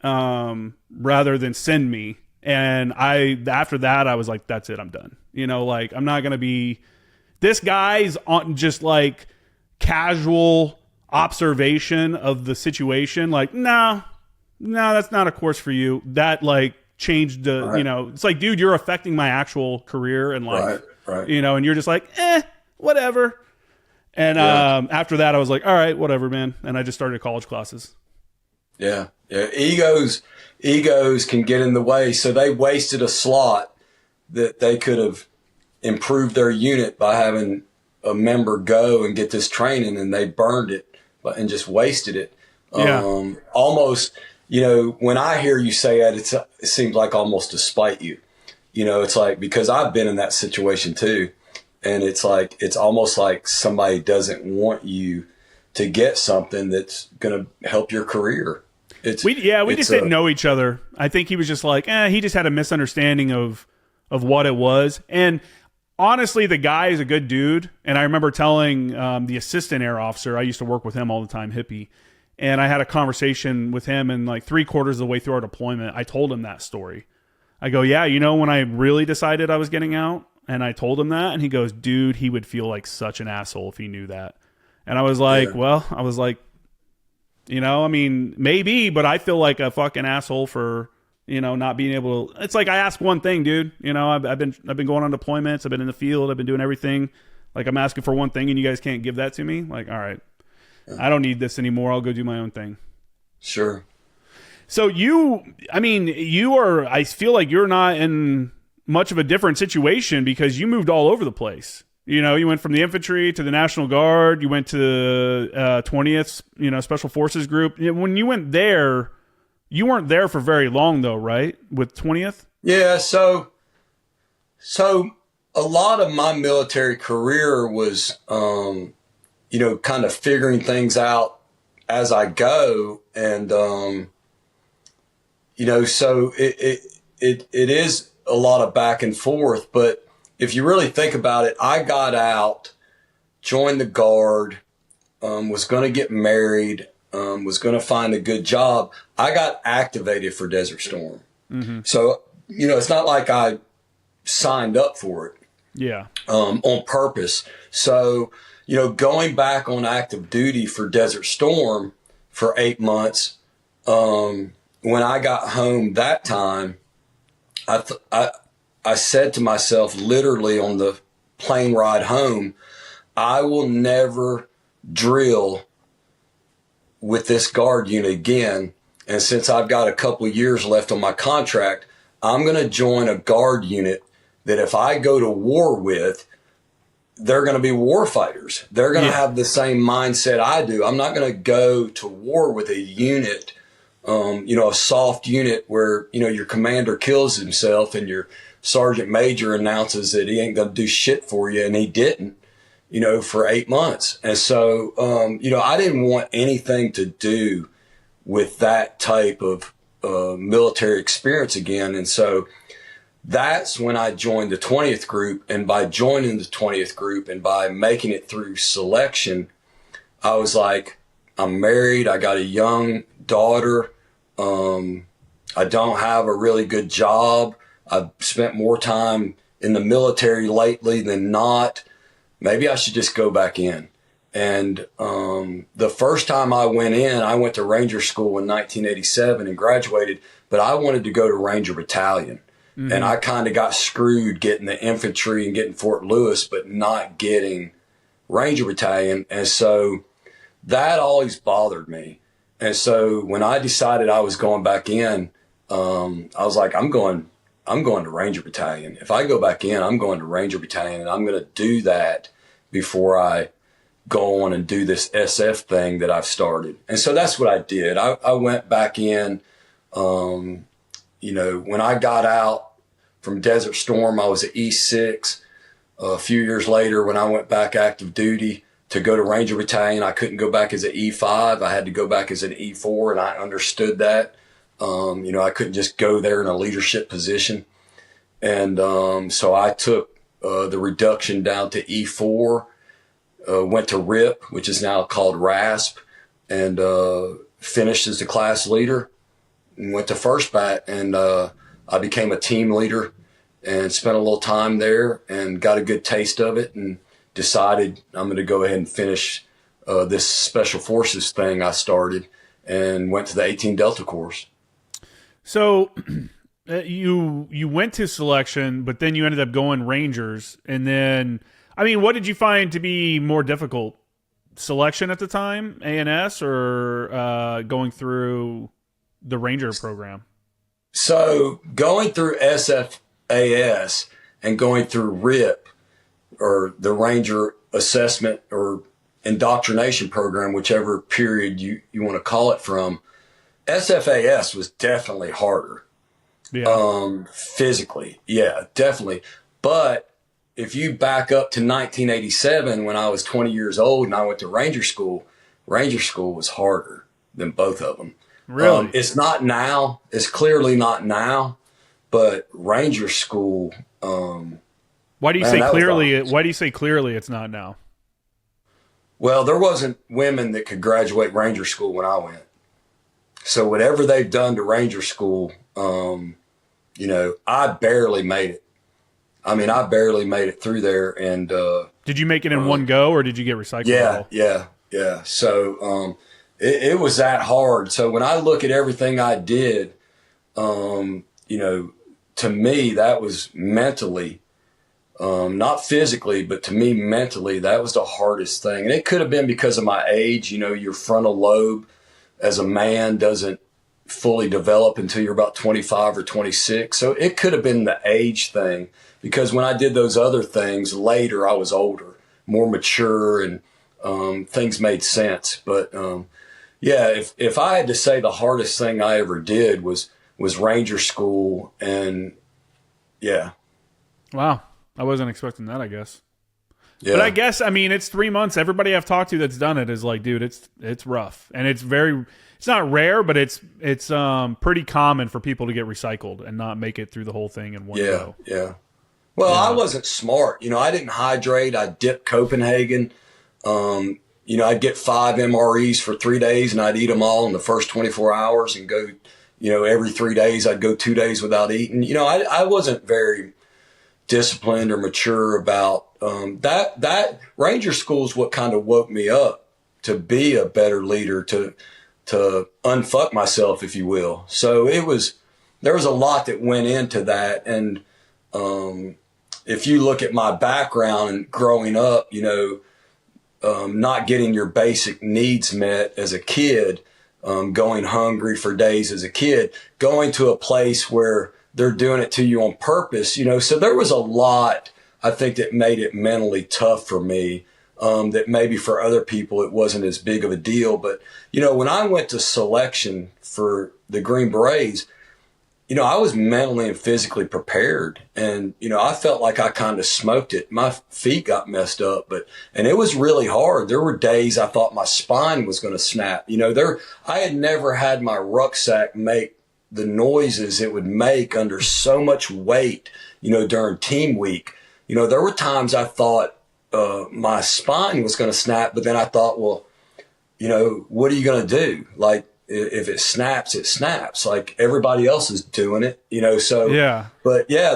rather than send me. And after that, I was like, that's it. I'm done. I'm not going to be, this guy's on just like casual observation of the situation, like, no, that's not a course for you. That like changed the, Right. you know, it's like, dude, you're affecting my actual career and life, Right. you know, and you're just like, whatever. And after that, I was like, all right, whatever, man. And I just started college classes. Yeah. Egos can get in the way. So they wasted a slot that they could have improved their unit by having a member go and get this training, and they burned it and just wasted it. Yeah. Almost, you know, when I hear you say that, it seems like almost to spite you. You know, it's like, because I've been in that situation too. And it's like, it's almost like somebody doesn't want you to get something that's going to help your career. We just didn't know each other. I think he was just like, he just had a misunderstanding of what it was. And honestly, the guy is a good dude. And I remember telling the assistant air officer, I used to work with him all the time, Hippie. And I had a conversation with him, and like 3/4 of the way through our deployment, I told him that story. I go, yeah, you know, when I really decided I was getting out, and I told him that, and he goes, dude, he would feel like such an asshole if he knew that. And I was like, you know, I mean, maybe, but I feel like a fucking asshole for, you know, not being able to. It's like, I ask one thing, dude. You know, I've been going on deployments. I've been in the field. I've been doing everything. Like, I'm asking for one thing, and you guys can't give that to me. Like, all right, I don't need this anymore. I'll go do my own thing. Sure. So I feel like you're not in much of a different situation, because you moved all over the place. You know, you went from the infantry to the National Guard. You went to the 20th, you know, Special Forces Group. When you went there, you weren't there for very long, though, right? With 20th? Yeah. So a lot of my military career was, you know, kind of figuring things out as I go. And, you know, so it is a lot of back and forth, but if you really think about it, I got out, joined the Guard, was going to get married, was going to find a good job. I got activated for Desert Storm. Mm-hmm. So, you know, it's not like I signed up for it. Yeah. On purpose. So, you know, going back on active duty for Desert Storm for 8 months, when I got home that time, I said to myself, literally on the plane ride home, I will never drill with this Guard unit again. And since I've got a couple of years left on my contract, I'm going to join a Guard unit that if I go to war with, they're going to be war fighters. They're going to have the same mindset I do. I'm not going to go to war with a unit, you know, a soft unit where, you know, your commander kills himself and your sergeant major announces that he ain't going to do shit for you. And he didn't, you know, for 8 months. And so, you know, I didn't want anything to do with that type of military experience again. And so that's when I joined the 20th group. And by joining the 20th group and by making it through selection, I was like, I'm married. I got a young daughter. I don't have a really good job. I've spent more time in the military lately than not. Maybe I should just go back in. And the first time I went in, I went to Ranger School in 1987 and graduated, but I wanted to go to Ranger Battalion. Mm-hmm. And I kind of got screwed getting the infantry and getting Fort Lewis, but not getting Ranger Battalion. And so that always bothered me. And so when I decided I was going back in, I was like, I'm going to Ranger Battalion. If I go back in, I'm going to Ranger Battalion, and I'm going to do that before I go on and do this SF thing that I've started. And so that's what I did. I went back in, you know, when I got out from Desert Storm, I was at E6. A few years later, when I went back active duty to go to Ranger Battalion, I couldn't go back as an E5. I had to go back as an E4, and I understood that. You know, I couldn't just go there in a leadership position. And so I took the reduction down to E4, went to RIP, which is now called RASP, and finished as the class leader, and went to First Bat, and I became a team leader and spent a little time there and got a good taste of it, and decided I'm going to go ahead and finish this special forces thing I started and went to the 18 Delta course. So you went to selection, but then you ended up going Rangers. And then, I mean, what did you find to be more difficult? Selection at the time, ANS, or going through the Ranger program? So going through SFAS and going through RIP, or the Ranger Assessment or Indoctrination Program, whichever period you want to call it from, SFAS was definitely harder. Yeah. Physically. Yeah, definitely. But if you back up to 1987, when I was 20 years old and I went to Ranger School was harder than both of them. Really? It's not now. It's clearly not now. But Ranger School. Why do you say clearly? Why do you say clearly it's not now? Well, there wasn't women that could graduate Ranger School when I went. So whatever they've done to Ranger School, I barely made it. I mean, I barely made it through there. And did you make it in one go, or did you get recycled? Yeah. So it was that hard. So when I look at everything I did, to me, that was mentally, not physically, but to me mentally, that was the hardest thing. And it could have been because of my age. Your frontal lobe as a man doesn't fully develop until you're about 25 or 26. So it could have been the age thing. Because when I did those other things later, I was older, more mature, and things made sense. But if I had to say the hardest thing I ever did was Ranger School, and yeah. Wow, I wasn't expecting that, I guess. Yeah. But I guess, I mean, it's 3 months. Everybody I've talked to that's done it is like, dude, it's rough, and it's not rare, but it's pretty common for people to get recycled and not make it through the whole thing in one go. Yeah. Well, I wasn't smart. I didn't hydrate. I dipped Copenhagen. I'd get 5 MREs for 3 days, and I'd eat them all in the first 24 hours and go, every 3 days I'd go 2 days without eating. I wasn't very disciplined or mature about that. Ranger School is what kind of woke me up to be a better leader, to unfuck myself, if you will. So there was a lot that went into that. And if you look at my background and growing up, not getting your basic needs met as a kid, going hungry for days as a kid, going to a place where they're doing it to you on purpose, so there was a lot, I think, that made it mentally tough for me, that maybe for other people it wasn't as big of a deal. But, when I went to selection for the Green Berets, I was mentally and physically prepared, and, I felt like I kind of smoked it. My feet got messed up, and it was really hard. There were days I thought my spine was going to snap. I had never had my rucksack make the noises it would make under so much weight, during team week. There were times I thought, my spine was going to snap, but then I thought, well, what are you going to do? Like, if it snaps, it snaps. Like everybody else is doing it, so. Yeah. But yeah,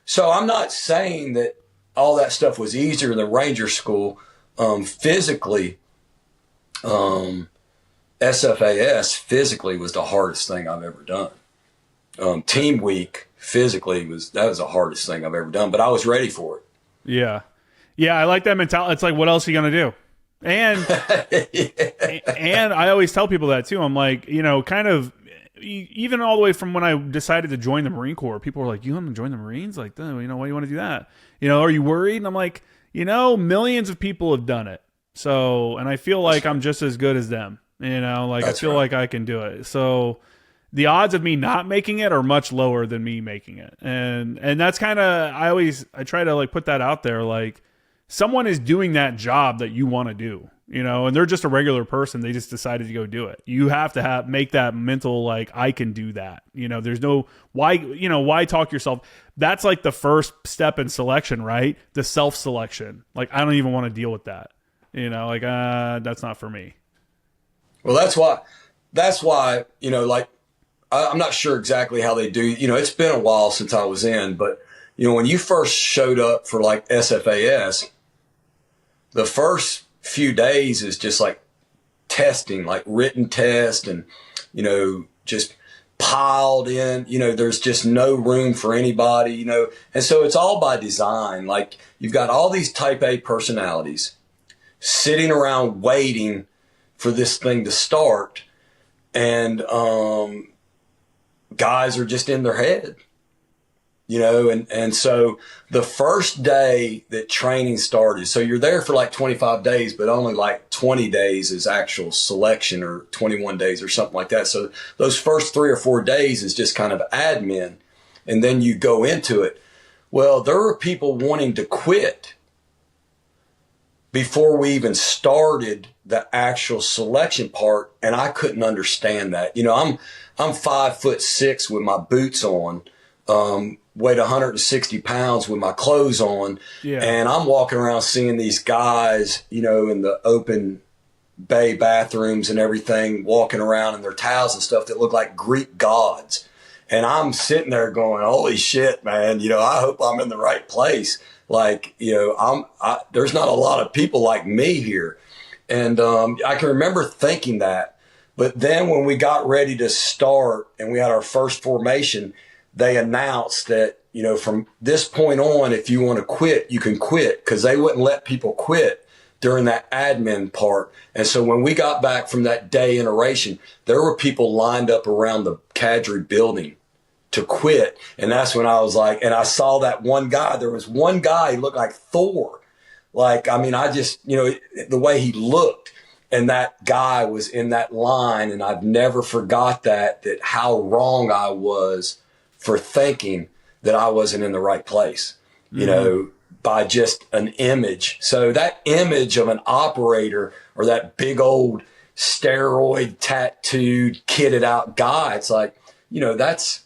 so I'm not saying that all that stuff was easier than Ranger School. Physically, SFAS physically was the hardest thing I've ever done. Team week physically was the hardest thing I've ever done, but I was ready for it. Yeah. Yeah. I like that mentality. It's like, what else are you going to do? And and I always tell people that too. I'm like, kind of, even all the way from when I decided to join the Marine Corps, people were like, you want to join the Marines? Like, why do you want to do that? Are you worried? And I'm like, millions of people have done it. So, and I feel like I'm just as good as them, I feel like I can do it. So the odds of me not making it are much lower than me making it. And that's kind of, I try to put that out there. Like, someone is doing that job that you want to do, and they're just a regular person. They just decided to go do it. You have to make that mental, I can do that. There's no, why talk yourself? That's like the first step in selection, right? The self-selection. Like, I don't even want to deal with that. That's not for me. Well, that's why, I'm not sure exactly how they do, it's been a while since I was in, but when you first showed up for SFAS, the first few days is just like testing, like written test, and, you know, just piled in, you know, there's just no room for anybody, you know. And so it's all by design. Like, you've got all these type A personalities sitting around waiting for this thing to start. And guys are just in their head, you know. And so the first day that training started, so you're there for like 25 days, but only like 20 days is actual selection, or 21 days or something like that. So those first 3 or 4 days is just kind of admin, and then you go into it. Well, there were people wanting to quit before we even started the actual selection part, and I couldn't understand that. You know, I'm 5'6" with my boots on, weighed 160 pounds with my clothes on, and I'm walking around seeing these guys, you know, in the open bay bathrooms and everything, walking around in their towels and stuff that look like Greek gods. And I'm sitting there going, holy shit, man, you know, I hope I'm in the right place. Like, you know, there's not a lot of people like me here. And I can remember thinking that. But then when we got ready to start and we had our first formation, they announced that, you know, from this point on, if you want to quit, you can quit, because they wouldn't let people quit during that admin part. And so when we got back from that day iteration, there were people lined up around the cadre building to quit. And that's when I was like, and I saw that one guy, there was one guy, he looked like Thor. Like, I mean, I just, you know, the way he looked, and that guy was in that line. And I've never forgot that how wrong I was for thinking that I wasn't in the right place, you know, by just an image. So that image of an operator, or that big old steroid tattooed, kitted out guy, it's like, you know, that's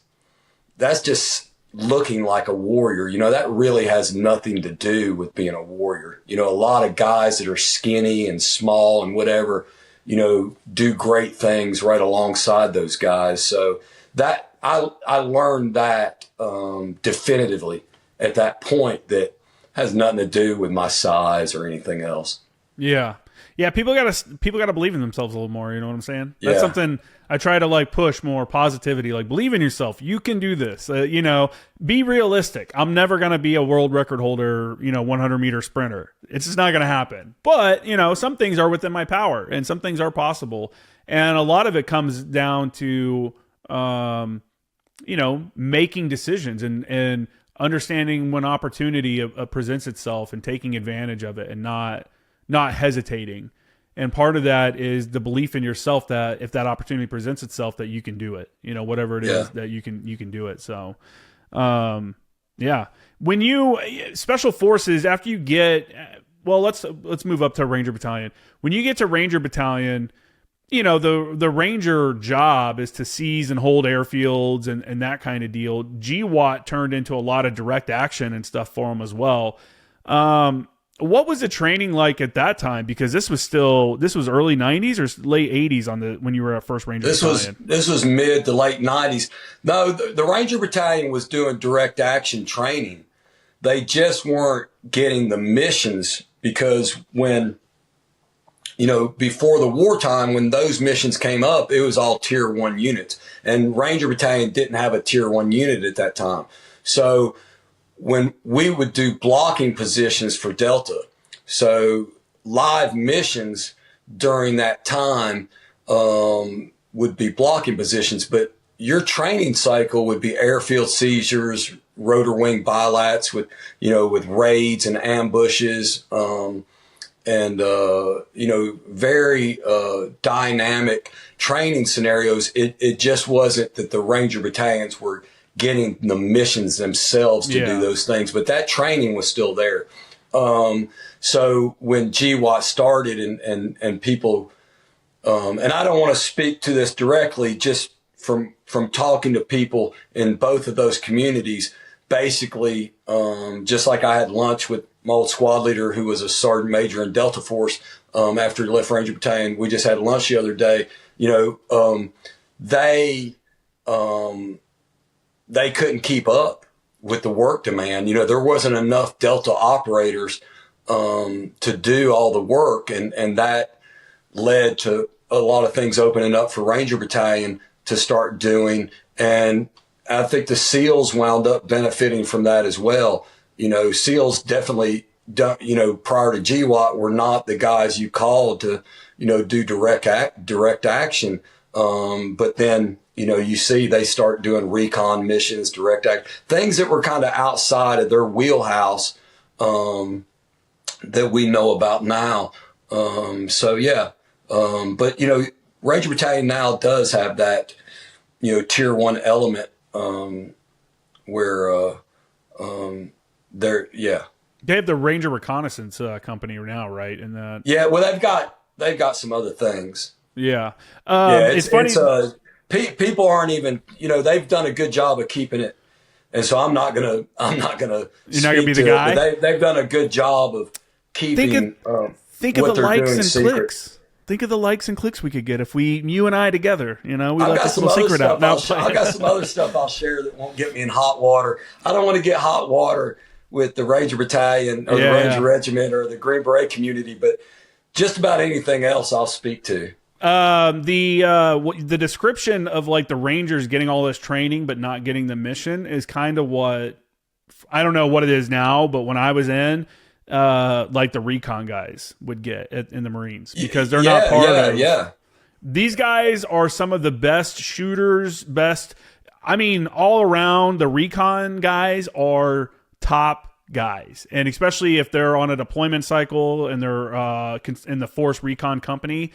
just looking like a warrior. You know, that really has nothing to do with being a warrior. You know, a lot of guys that are skinny and small and whatever, you know, do great things right alongside those guys. So that I learned that definitively at that point, that has nothing to do with my size or anything else. Yeah. Yeah, people gotta believe in themselves a little more. You know what I'm saying? Yeah. That's something I try to like push more, positivity. Like, believe in yourself. You can do this. You know, be realistic. I'm never gonna be a world record holder, you know, 100-meter sprinter. It's just not gonna happen. But you know, some things are within my power, and some things are possible. And a lot of it comes down to, you know, making decisions and understanding when opportunity presents itself and taking advantage of it, and not hesitating. And part of that is the belief in yourself that if that opportunity presents itself, that you can do it, you know, whatever it is, that you can do it. So, yeah, when you special forces, after you get, well, let's move up to Ranger Battalion. When you get to Ranger Battalion, you know, the Ranger job is to seize and hold airfields and that kind of deal. GWAT turned into a lot of direct action and stuff for them as well. What was the training like at that time? Because this was early 90s or late 80s when you were at First Ranger Battalion. This was mid to late 90s. No, the Ranger Battalion was doing direct action training. They just weren't getting the missions, because when, you know, before the wartime, when those missions came up, it was all tier 1 units, and Ranger Battalion didn't have a tier 1 unit at that time. So when we would do blocking positions for Delta, so live missions during that time would be blocking positions, but your training cycle would be airfield seizures, rotor wing bilats with, you know, with raids and ambushes, and you know, very dynamic training scenarios. It just wasn't that the Ranger battalions were getting the missions themselves to do those things, but that training was still there. So when GWAT started and people, and I don't want to speak to this directly, just from talking to people in both of those communities, basically, just like I had lunch with my old squad leader, who was a sergeant major in Delta Force, after he left Ranger Battalion. We just had lunch the other day. You know, they couldn't keep up with the work demand. You know, there wasn't enough Delta operators to do all the work. And that led to a lot of things opening up for Ranger Battalion to start doing. And I think the SEALs wound up benefiting from that as well. SEALs definitely, prior to GWAT were not the guys you called to, do direct action. But then, you see they start doing recon missions, direct act, things that were kind of outside of their wheelhouse, that we know about now. But, Ranger Battalion now does have that, tier 1 element, where, they have the Ranger Reconnaissance Company now, right? And well, they've got some other things. Yeah. It's funny. People aren't even, they've done a good job of keeping it. And so I'm not gonna. You're not gonna be the guy. They've done a good job of keeping. Think of the likes and clicks. Think of the likes and clicks we could get if you and I together. We let this little secret out. I've got some other stuff I'll share that won't get me in hot water. I don't want to get hot water with the Ranger Battalion or the Ranger Regiment or the Green Beret community, but just about anything else I'll speak to. The description of like the Rangers getting all this training but not getting the mission is kind of what, I don't know what it is now, but when I was in, like the recon guys would get in the Marines, because they're not part of. These guys are some of the best shooters, all around. The recon guys are top guys, and especially if they're on a deployment cycle and they're in the Force Recon Company.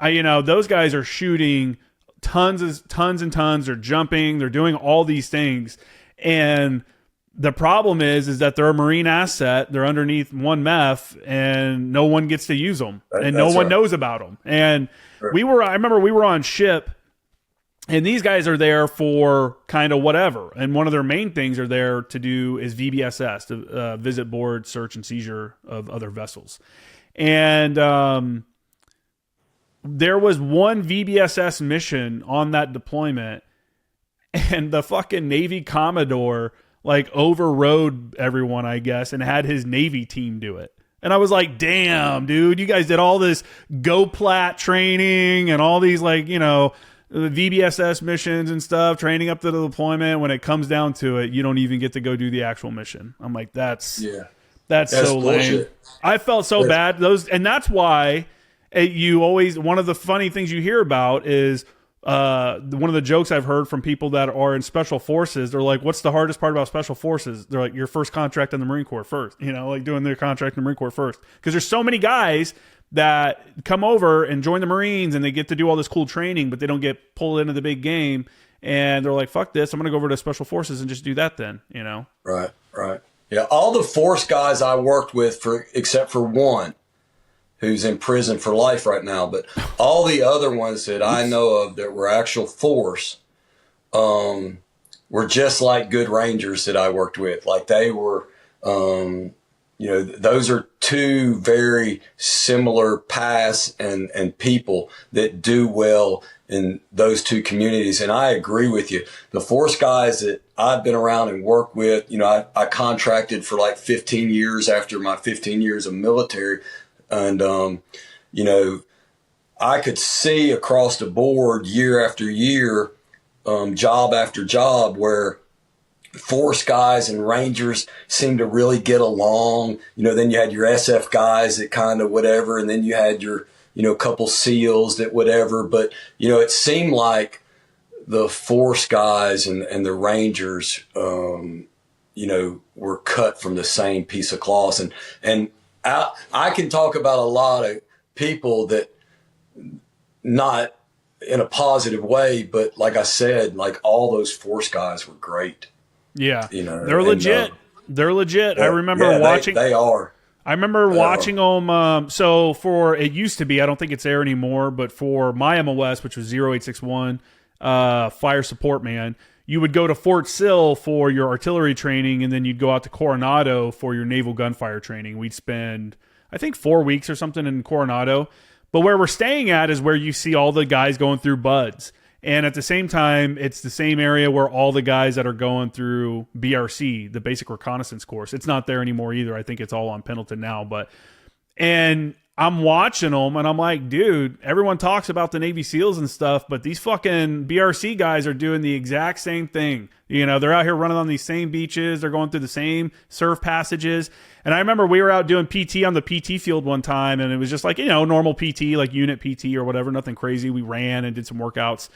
Those guys are shooting tons and tons. They're jumping. They're doing all these things. And the problem is that they're a Marine asset. They're underneath one MEF, and no one gets to use them. And no one knows about them. And I remember we were on ship, and these guys are there for kind of whatever. And one of their main things they're there to do is VBSS, to visit, board, search, and seizure of other vessels. And there was one VBSS mission on that deployment, and the fucking Navy Commodore overrode everyone, I guess, and had his Navy team do it. And I was like, damn, dude, you guys did all this GoPlat training and all these VBSS missions and stuff, training up to the deployment. When it comes down to it, you don't even get to go do the actual mission. I'm like, that's so lame. I felt so bad. And that's why one of the funny things you hear about is one of the jokes I've heard from people that are in special forces. They're like, what's the hardest part about special forces? They're like, your first contract in the Marine Corps first, doing their contract in the Marine Corps first. Because there's so many guys that come over and join the Marines and they get to do all this cool training, but they don't get pulled into the big game. And they're like, fuck this, I'm going to go over to special forces and just do that then, Right. Yeah. All the force guys I worked with, except for one, who's in prison for life right now, but all the other ones that I know of that were actual force, were just like good Rangers that I worked with. Like they were, those are two very similar paths and people that do well in those two communities. And I agree with you. The force guys that I've been around and worked with, I contracted for 15 years after my 15 years of military. And, I could see across the board year after year, job after job, where force guys and Rangers seem to really get along. Then you had your SF guys that kind of whatever, and then you had your, couple SEALs that whatever. But, it seemed like the force guys and the Rangers, were cut from the same piece of cloth. And I can talk about a lot of people that, not in a positive way, but like I said, all those force guys were great. Yeah. They're legit. They're legit. Yeah, I remember watching. They are. I remember watching them. So it used to be, I don't think it's there anymore, but for my MOS, which was 0861, Fire Support Man, you would go to Fort Sill for your artillery training, and then you'd go out to Coronado for your naval gunfire training. We'd spend, I think, 4 weeks or something in Coronado. But where we're staying at is where you see all the guys going through buds. And at the same time, it's the same area where all the guys that are going through BRC, the basic reconnaissance course, it's not there anymore either. I think it's all on Pendleton now. And I'm watching them and I'm like, dude, everyone talks about the Navy SEALs and stuff, but these fucking BRC guys are doing the exact same thing. You know, they're out here running on these same beaches. They're going through the same surf passages. And I remember we were out doing PT on the PT field one time, and it was just like, you know, normal PT, like unit PT or whatever, nothing crazy. We ran and did some workouts.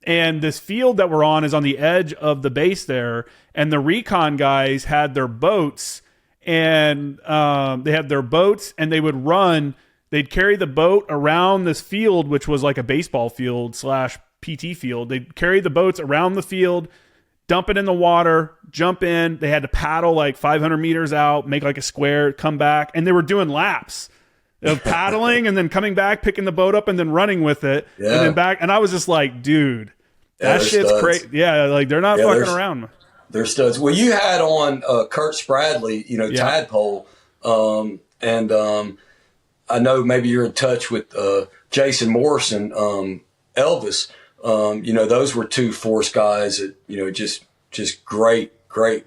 And this field that we're on is on the edge of the base there. And the recon guys had their boats, and they had their boats, and they would run. They'd carry the boat around this field, which was like a baseball field / PT field. They'd carry the boats around the field, dump it in the water, jump in. They had to paddle like 500 meters out, make like a square, come back. And they were doing laps of paddling and then coming back, picking the boat up and then running with it. And then back. And I was just like, dude, that shit's crazy. Yeah, like they're not fucking around. They're studs. Well, you had on Kurt Spradley, you know, Tadpole. I know maybe you're in touch with Jason Morrison, Elvis. You know, those were two force guys that, you know, just great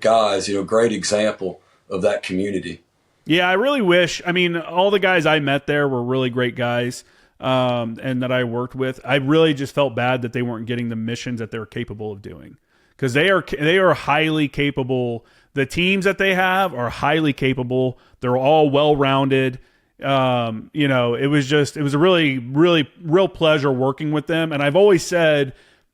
guys, you know, great example of that community. Yeah, I really wish, I mean, all the guys I met there were really great guys and that I worked with. I really just felt bad that they weren't getting the missions that they were capable of doing, because they are highly capable. The teams that they have are highly capable. They're all well-rounded. You know, it was a really, really real pleasure working with them. And I've always said,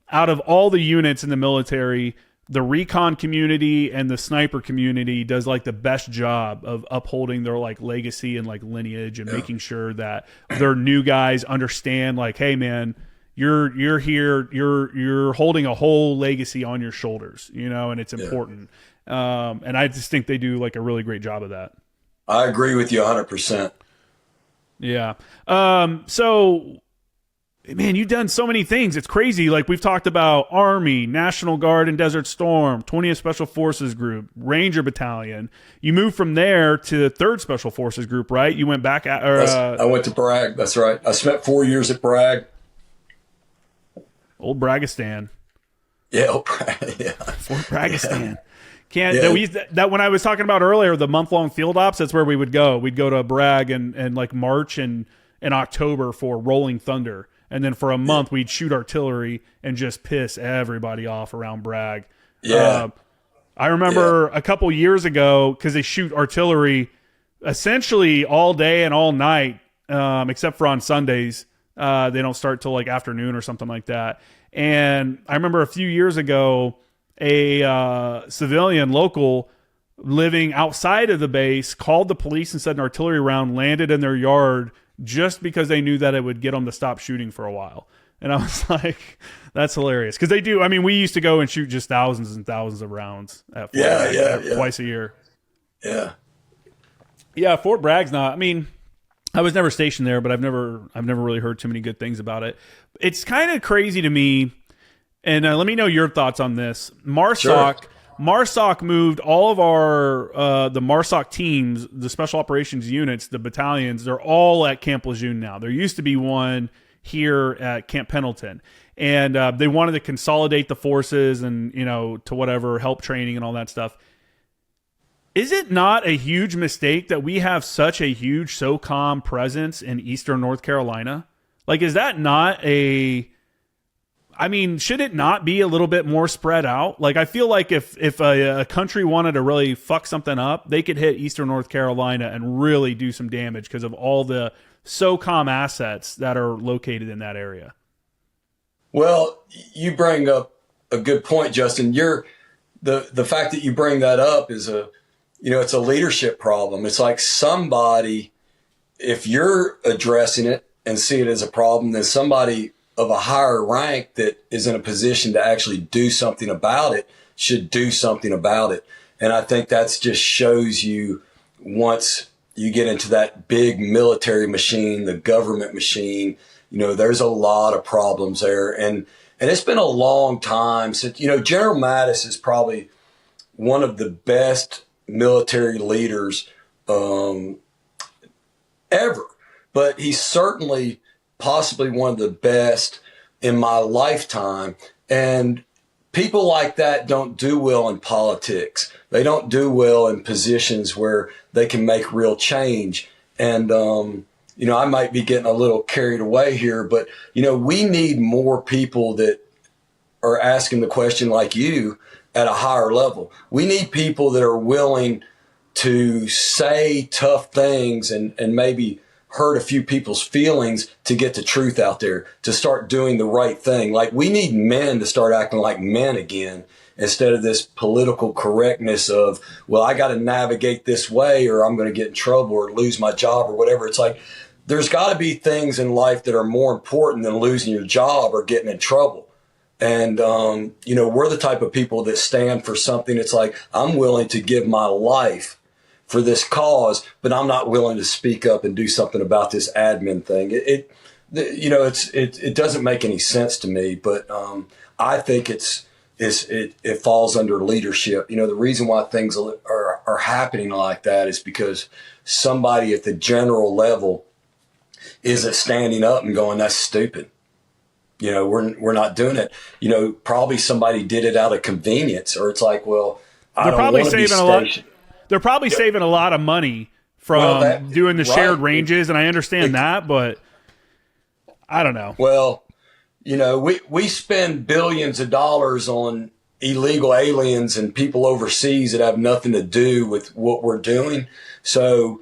out of all the units in the military, the recon community and the sniper community does like the best job of upholding their like legacy and like lineage and making sure that their new guys understand like, hey man, you're here, you're holding a whole legacy on your shoulders, you know, and it's important. And I just think they do like a really great job of that. I agree with you 100%. Yeah. So, man, you've done so many things. It's crazy. Like we've talked about Army, National Guard and Desert Storm, 20th Special Forces Group, Ranger Battalion. You moved from there to 3rd Special Forces Group, right? You went back at, I went to Bragg. That's right. I spent 4 years at Bragg. Old Braggistan. Yeah. Fort Braggistan. That when I was talking about earlier, the month-long field ops, that's where we would go. We'd go to Bragg and like March and October for Rolling Thunder. And then for a month, we'd shoot artillery and just piss everybody off around Bragg. Yeah. I remember a couple years ago, because they shoot artillery essentially all day and all night, except for on Sundays. They don't start till like afternoon or something like that. And I remember a few years ago, a civilian local living outside of the base called the police and said an artillery round landed in their yard just because they knew that it would get them to stop shooting for a while. And I was like, that's hilarious. Because they do. I mean, we used to go and shoot just thousands and thousands of rounds at Fort Bragg, twice a year. Yeah. Yeah, Fort Bragg's not. I mean, I was never stationed there, but I've never really heard too many good things about it. It's kind of crazy to me. And let me know your thoughts on this. MARSOC moved all of our the MARSOC teams, the special operations units, the battalions. They're all at Camp Lejeune now. There used to be one here at Camp Pendleton, and they wanted to consolidate the forces and, you know, to whatever, help training and all that stuff. Is it not a huge mistake that we have such a huge SOCOM presence in Eastern North Carolina? Like, is that not I mean, should it not be a little bit more spread out? Like, I feel like if a country wanted to really fuck something up, they could hit Eastern North Carolina and really do some damage because of all the SOCOM assets that are located in that area. Well, you bring up a good point, Justin. The fact that you bring that up is it's a leadership problem. It's like somebody, if you're addressing it and see it as a problem, then somebody of a higher rank that is in a position to actually do something about it should do something about it. And I think that's just shows you, once you get into that big military machine, the government machine, you know, there's a lot of problems there. And it's been a long time since, you know, General Mattis is probably one of the best military leaders ever, but he's certainly possibly one of the best in my lifetime. And people like that don't do well in politics. They don't do well in positions where they can make real change. And, I might be getting a little carried away here, but, we need more people that are asking the question like you at a higher level. We need people that are willing to say tough things and maybe hurt a few people's feelings to get the truth out there, to start doing the right thing. Like, we need men to start acting like men again, instead of this political correctness of, well, I got to navigate this way or I'm going to get in trouble or lose my job or whatever. It's like, there's got to be things in life that are more important than losing your job or getting in trouble. And, we're the type of people that stand for something. It's like, I'm willing to give my life for this cause, but I'm not willing to speak up and do something about this admin thing. It doesn't make any sense to me, but I think it falls under leadership. The reason why things are happening like that is because somebody at the general level isn't standing up and going, that's stupid. We're not doing it. Probably somebody did it out of convenience, or it's like, well, I don't want to be stationed. They're probably saving a lot of money from doing the shared ranges, and I understand that, but I don't know. Well, we spend billions of dollars on illegal aliens and people overseas that have nothing to do with what we're doing. So,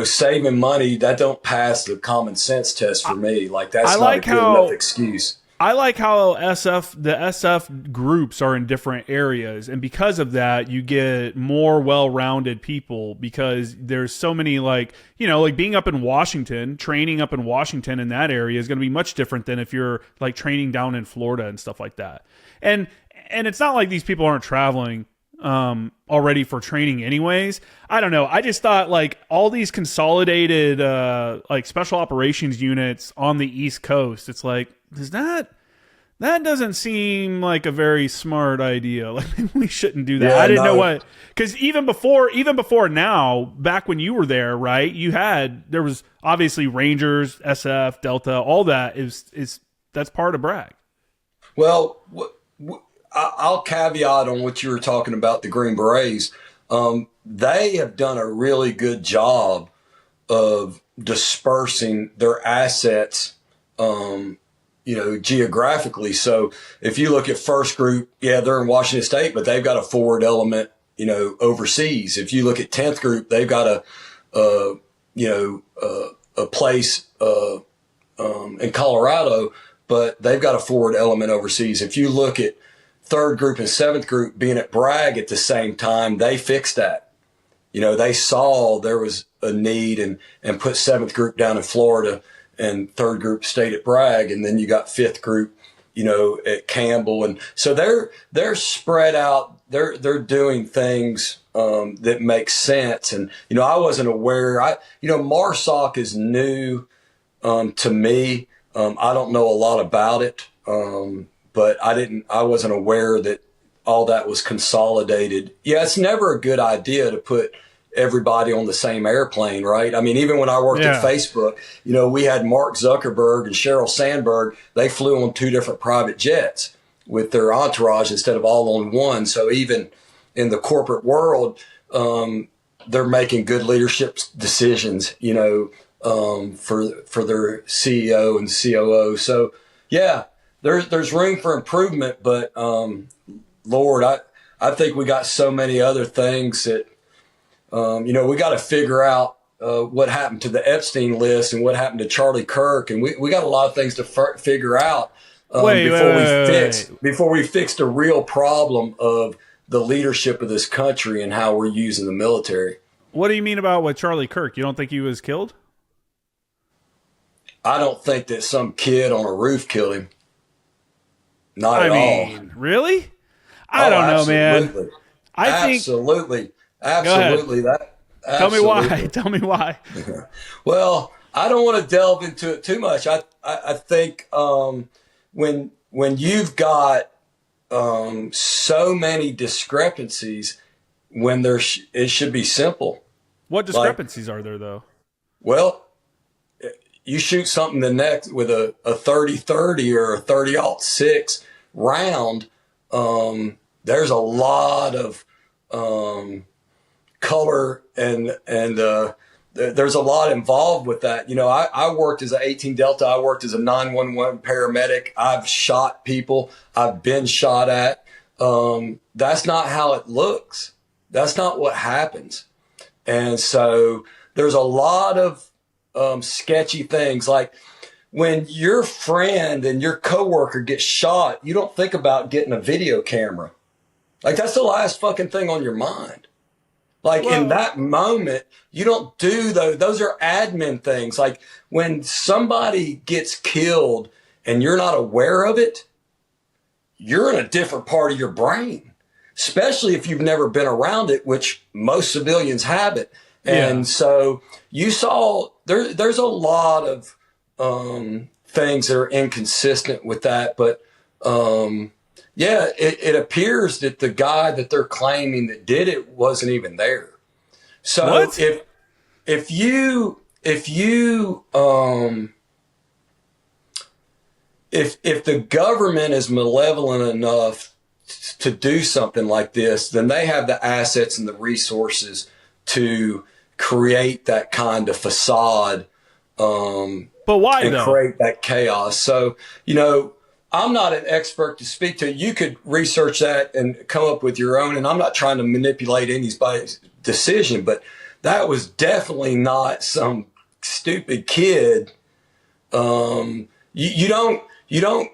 saving money, that don't pass the common sense test for me. Like, that's not a good enough excuse. I like how the SF groups are in different areas, and because of that, you get more well-rounded people, because there's so many, like being up in Washington, training up in Washington in that area is going to be much different than if you're like training down in Florida and stuff like that. And it's not like these people aren't traveling already for training anyways. I don't know. I just thought, like, all these consolidated like special operations units on the East Coast, it's like, that doesn't seem like a very smart idea. Like, we shouldn't do that. Yeah, I didn't know what, because even before now, back when you were there, right? There was obviously Rangers, SF, Delta, all that that's part of Bragg. Well, I'll caveat on what you were talking about, the Green Berets. They have done a really good job of dispersing their assets, geographically. So if you look at first group, they're in Washington State, but they've got a forward element, overseas. If you look at 10th group, they've got a place, in Colorado, but they've got a forward element overseas. If you look at third group and seventh group being at Bragg at the same time, they fixed that. They saw there was a need and put seventh group down in Florida, and third group stayed at Bragg, and then you got fifth group, at Campbell. And so they're spread out. They're doing things that make sense. And, I wasn't aware. MARSOC is new to me. I don't know a lot about it, but I wasn't aware that all that was consolidated. Yeah, it's never a good idea to put everybody on the same airplane, right? I mean, even when I worked at Facebook, we had Mark Zuckerberg and Sheryl Sandberg. They flew on two different private jets with their entourage instead of all on one. So even in the corporate world, they're making good leadership decisions, for their CEO and COO. So yeah, there's room for improvement, but Lord, I think we got so many other things that we got to figure out what happened to the Epstein list and what happened to Charlie Kirk, and we got a lot of things to figure out before we fix the real problem of the leadership of this country and how we're using the military. What do you mean about with Charlie Kirk? You don't think he was killed? I don't think that some kid on a roof killed him. Not at all. Really? I don't know, man. Absolutely. That. Absolutely. Tell me why. Well, I don't want to delve into it too much. I think when you've got so many discrepancies, when it should be simple. What discrepancies are there, though? Well, you shoot something the next with a 30-30 or a 30-06 round, there's a lot of color and there's a lot involved with that. You know, I worked as an 18 Delta. I worked as a 911 paramedic. I've shot people. I've been shot at. That's not how it looks. That's not what happens. And so there's a lot of sketchy things. Like when your friend and your coworker gets shot, you don't think about getting a video camera. Like that's the last fucking thing on your mind. Like in that moment, you don't do those. Those are admin things. Like when somebody gets killed and you're not aware of it, you're in a different part of your brain, especially if you've never been around it, which most civilians haven't. And so you saw there's a lot of things that are inconsistent with that. But it appears that the guy that they're claiming that did it wasn't even there. So what? if you if the government is malevolent enough to do something like this, then they have the assets and the resources to create that kind of facade. But why and though? Create that chaos. So, you know, I'm not an expert to speak to. You could research that and come up with your own. And I'm not trying to manipulate anybody's decision, but that was definitely not some stupid kid. You don't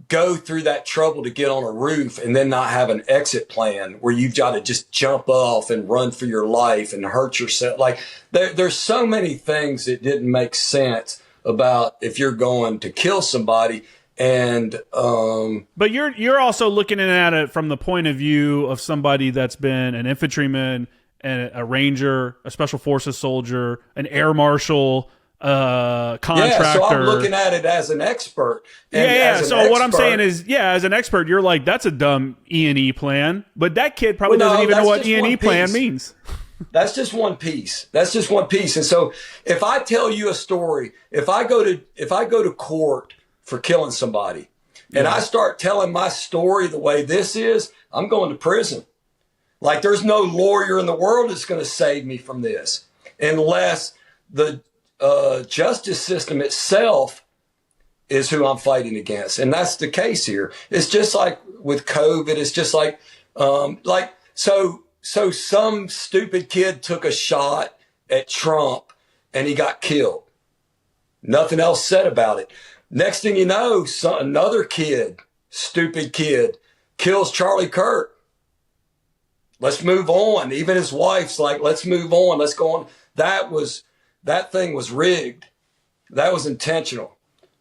go through that trouble to get on a roof and then not have an exit plan where you've got to just jump off and run for your life and hurt yourself. Like there's so many things that didn't make sense about if you're going to kill somebody. And but you're also looking at it from the point of view of somebody that's been an infantryman, and a ranger, a special forces soldier, an air marshal, contractor. Yeah, so I'm looking at it as an expert. And So what I'm saying is, as an expert, you're like, that's a dumb E&E plan, but that kid probably doesn't even know what E&E plan means. That's just one piece. And so if I tell you a story, if I go to court for killing somebody and I start telling my story the way this is, I'm going to prison. Like there's no lawyer in the world that's going to save me from this unless the justice system itself is who I'm fighting against. And that's the case here. It's just like with COVID. It's just like so some stupid kid took a shot at Trump and he got killed. Nothing else said about it. Next thing you know, another kid, stupid kid, kills Charlie Kirk. Let's move on. Even his wife's like, let's move on. Let's go on. That thing was rigged. That was intentional.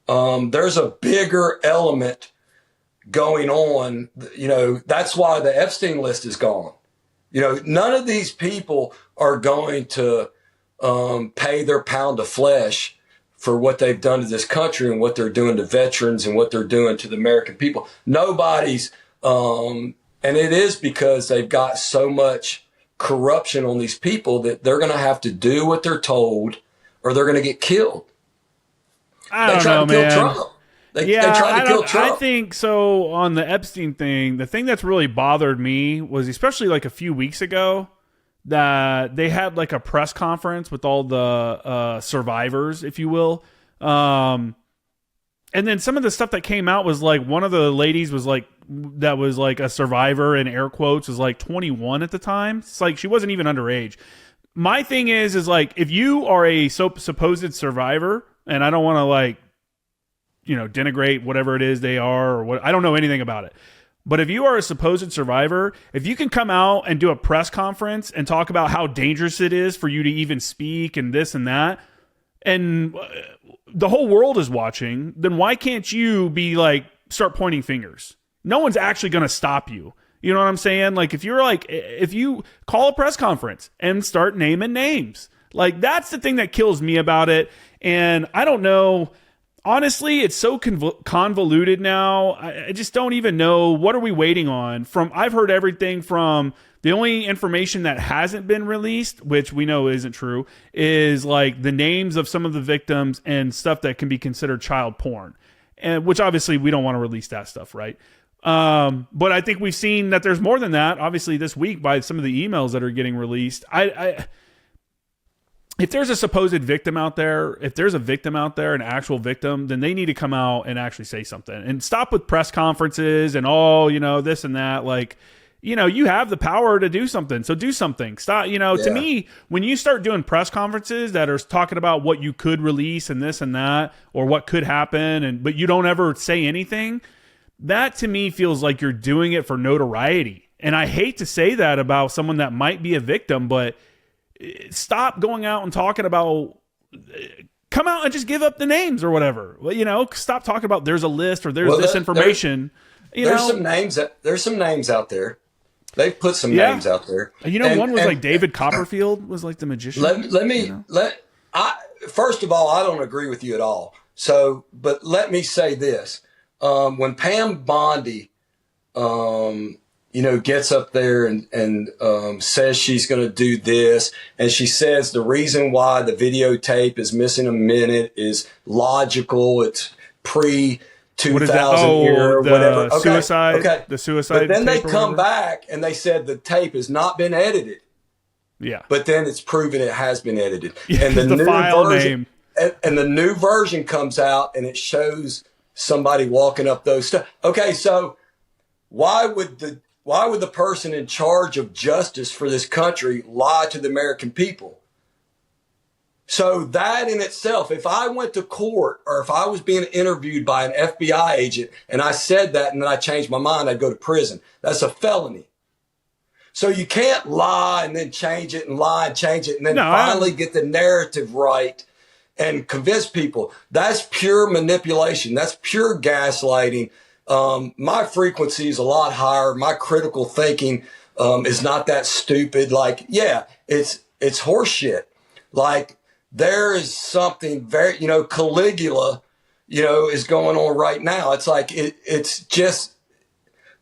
There's a bigger element going on. You know, that's why the Epstein list is gone. You know, none of these people are going to pay their pound of flesh for what they've done to this country and what they're doing to veterans and what they're doing to the American people. Nobody's, and it is because they've got so much corruption on these people that they're going to have to do what they're told or they're going to get killed. I don't know, man. Trump. They tried to kill Trump. I think so. On the Epstein thing, the thing that's really bothered me was, especially like a few weeks ago, that they had like a press conference with all the survivors, if you will. And then some of the stuff that came out was like one of the ladies was like, that was like a survivor in air quotes, was like 21 at the time. It's like she wasn't even underage. My thing is like, if you are a supposed survivor, and I don't want to like, you know, denigrate whatever it is they are or what, I don't know anything about it. But if you are a supposed survivor, if you can come out and do a press conference and talk about how dangerous it is for you to even speak and this and that, and the whole world is watching, then why can't you be like, start pointing fingers? No one's actually going to stop you. You know what I'm saying? Like if you call a press conference and start naming names, like that's the thing that kills me about it. And I don't know, honestly, it's so convoluted now. I just don't even know, what are we waiting on? I've heard everything from, the only information that hasn't been released, which we know isn't true, is like the names of some of the victims and stuff that can be considered child porn, and which obviously we don't want to release that stuff, right? But I think we've seen that there's more than that, obviously, this week by some of the emails that are getting released. If there's a supposed victim out there, if there's a victim out there, an actual victim, then they need to come out and actually say something and stop with press conferences and this and that. Like, you have the power to do something. So do something. Stop, To me, when you start doing press conferences that are talking about what you could release and this and that, or what could happen, but you don't ever say anything, that to me feels like you're doing it for notoriety. And I hate to say that about someone that might be a victim, but stop going out and talking about, come out and just give up the names or whatever. Well, stop talking about there's a list or there's this information. There's some names out there. They've put some names out there. One was like David Copperfield was like the magician. First of all, I don't agree with you at all. So, but let me say this. When Pam Bondi, gets up there and says she's going to do this, and she says the reason why the videotape is missing a minute is logical. It's pre 2000 era or whatever. Okay. The suicide. But then they come back and they said the tape has not been edited. Yeah. But then it's proven it has been edited. Yeah, and the new file version, name. And the new version comes out and it shows somebody walking up those steps. Okay, so why would the person in charge of justice for this country lie to the American people? So that in itself, if I went to court or if I was being interviewed by an FBI agent and I said that and then I changed my mind, I'd go to prison. That's a felony. So you can't lie and then change it and lie and change it and then finally get the narrative right and convince people. That's pure manipulation. That's pure gaslighting. My frequency is a lot higher. My critical thinking is not that stupid. Like, yeah, it's horseshit. Like, there is something very, Caligula, is going on right now. It's like, it's just,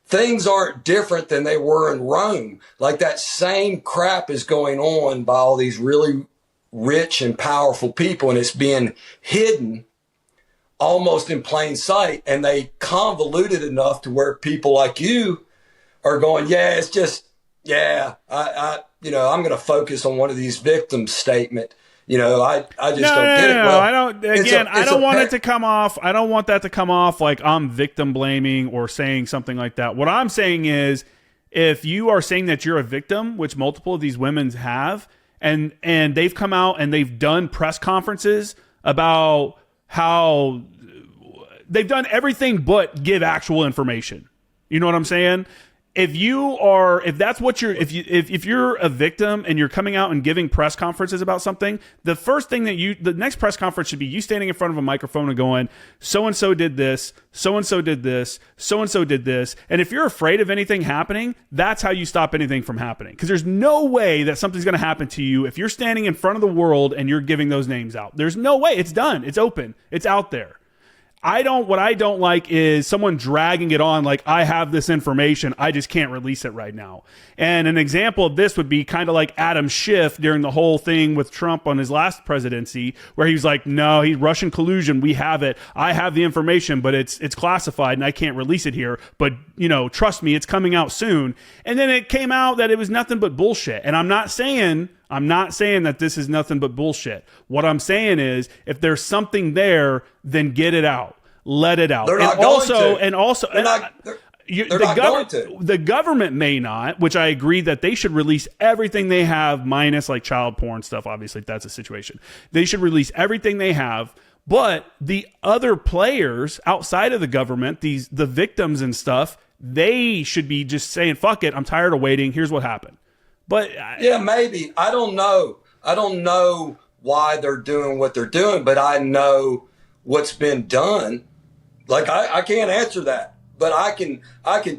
things aren't different than they were in Rome. Like, that same crap is going on by all these really rich and powerful people, and it's being hidden almost in plain sight. And they convolute it enough to where people like you are going, yeah, it's just, I'm going to focus on one of these victims statement. I just don't get it. Well, I don't. Again, I don't want it to come off. I don't want that to come off like I'm victim blaming or saying something like that. What I'm saying is, if you are saying that you're a victim, which multiple of these women have, and they've come out and they've done press conferences about how they've done everything but give actual information. You know what I'm saying? If you're a victim and you're coming out and giving press conferences about something, the next press conference should be you standing in front of a microphone and going, so-and-so did this, so-and-so did this, so-and-so did this. And if you're afraid of anything happening, that's how you stop anything from happening. Because there's no way that something's going to happen to you if you're standing in front of the world and you're giving those names out. There's no way. It's done. It's open. It's out there. What I don't like is someone dragging it on like, I have this information, I just can't release it right now. And an example of this would be kind of like Adam Schiff during the whole thing with Trump on his last presidency, where he was like, no, he's Russian collusion. We have it. I have the information, but it's classified and I can't release it here. But, trust me, it's coming out soon. And then it came out that it was nothing but bullshit. And I'm not saying that this is nothing but bullshit. What I'm saying is, if there's something there, then get it out. Let it out. They're not going to. The government may not, which I agree that they should release everything they have, minus like child porn stuff. Obviously, if that's a situation, they should release everything they have. But the other players outside of the government, the victims and stuff, they should be just saying, "Fuck it, I'm tired of waiting. Here's what happened." But yeah, maybe. I don't know why they're doing what they're doing, but I know what's been done. Like, I can't answer that, but I can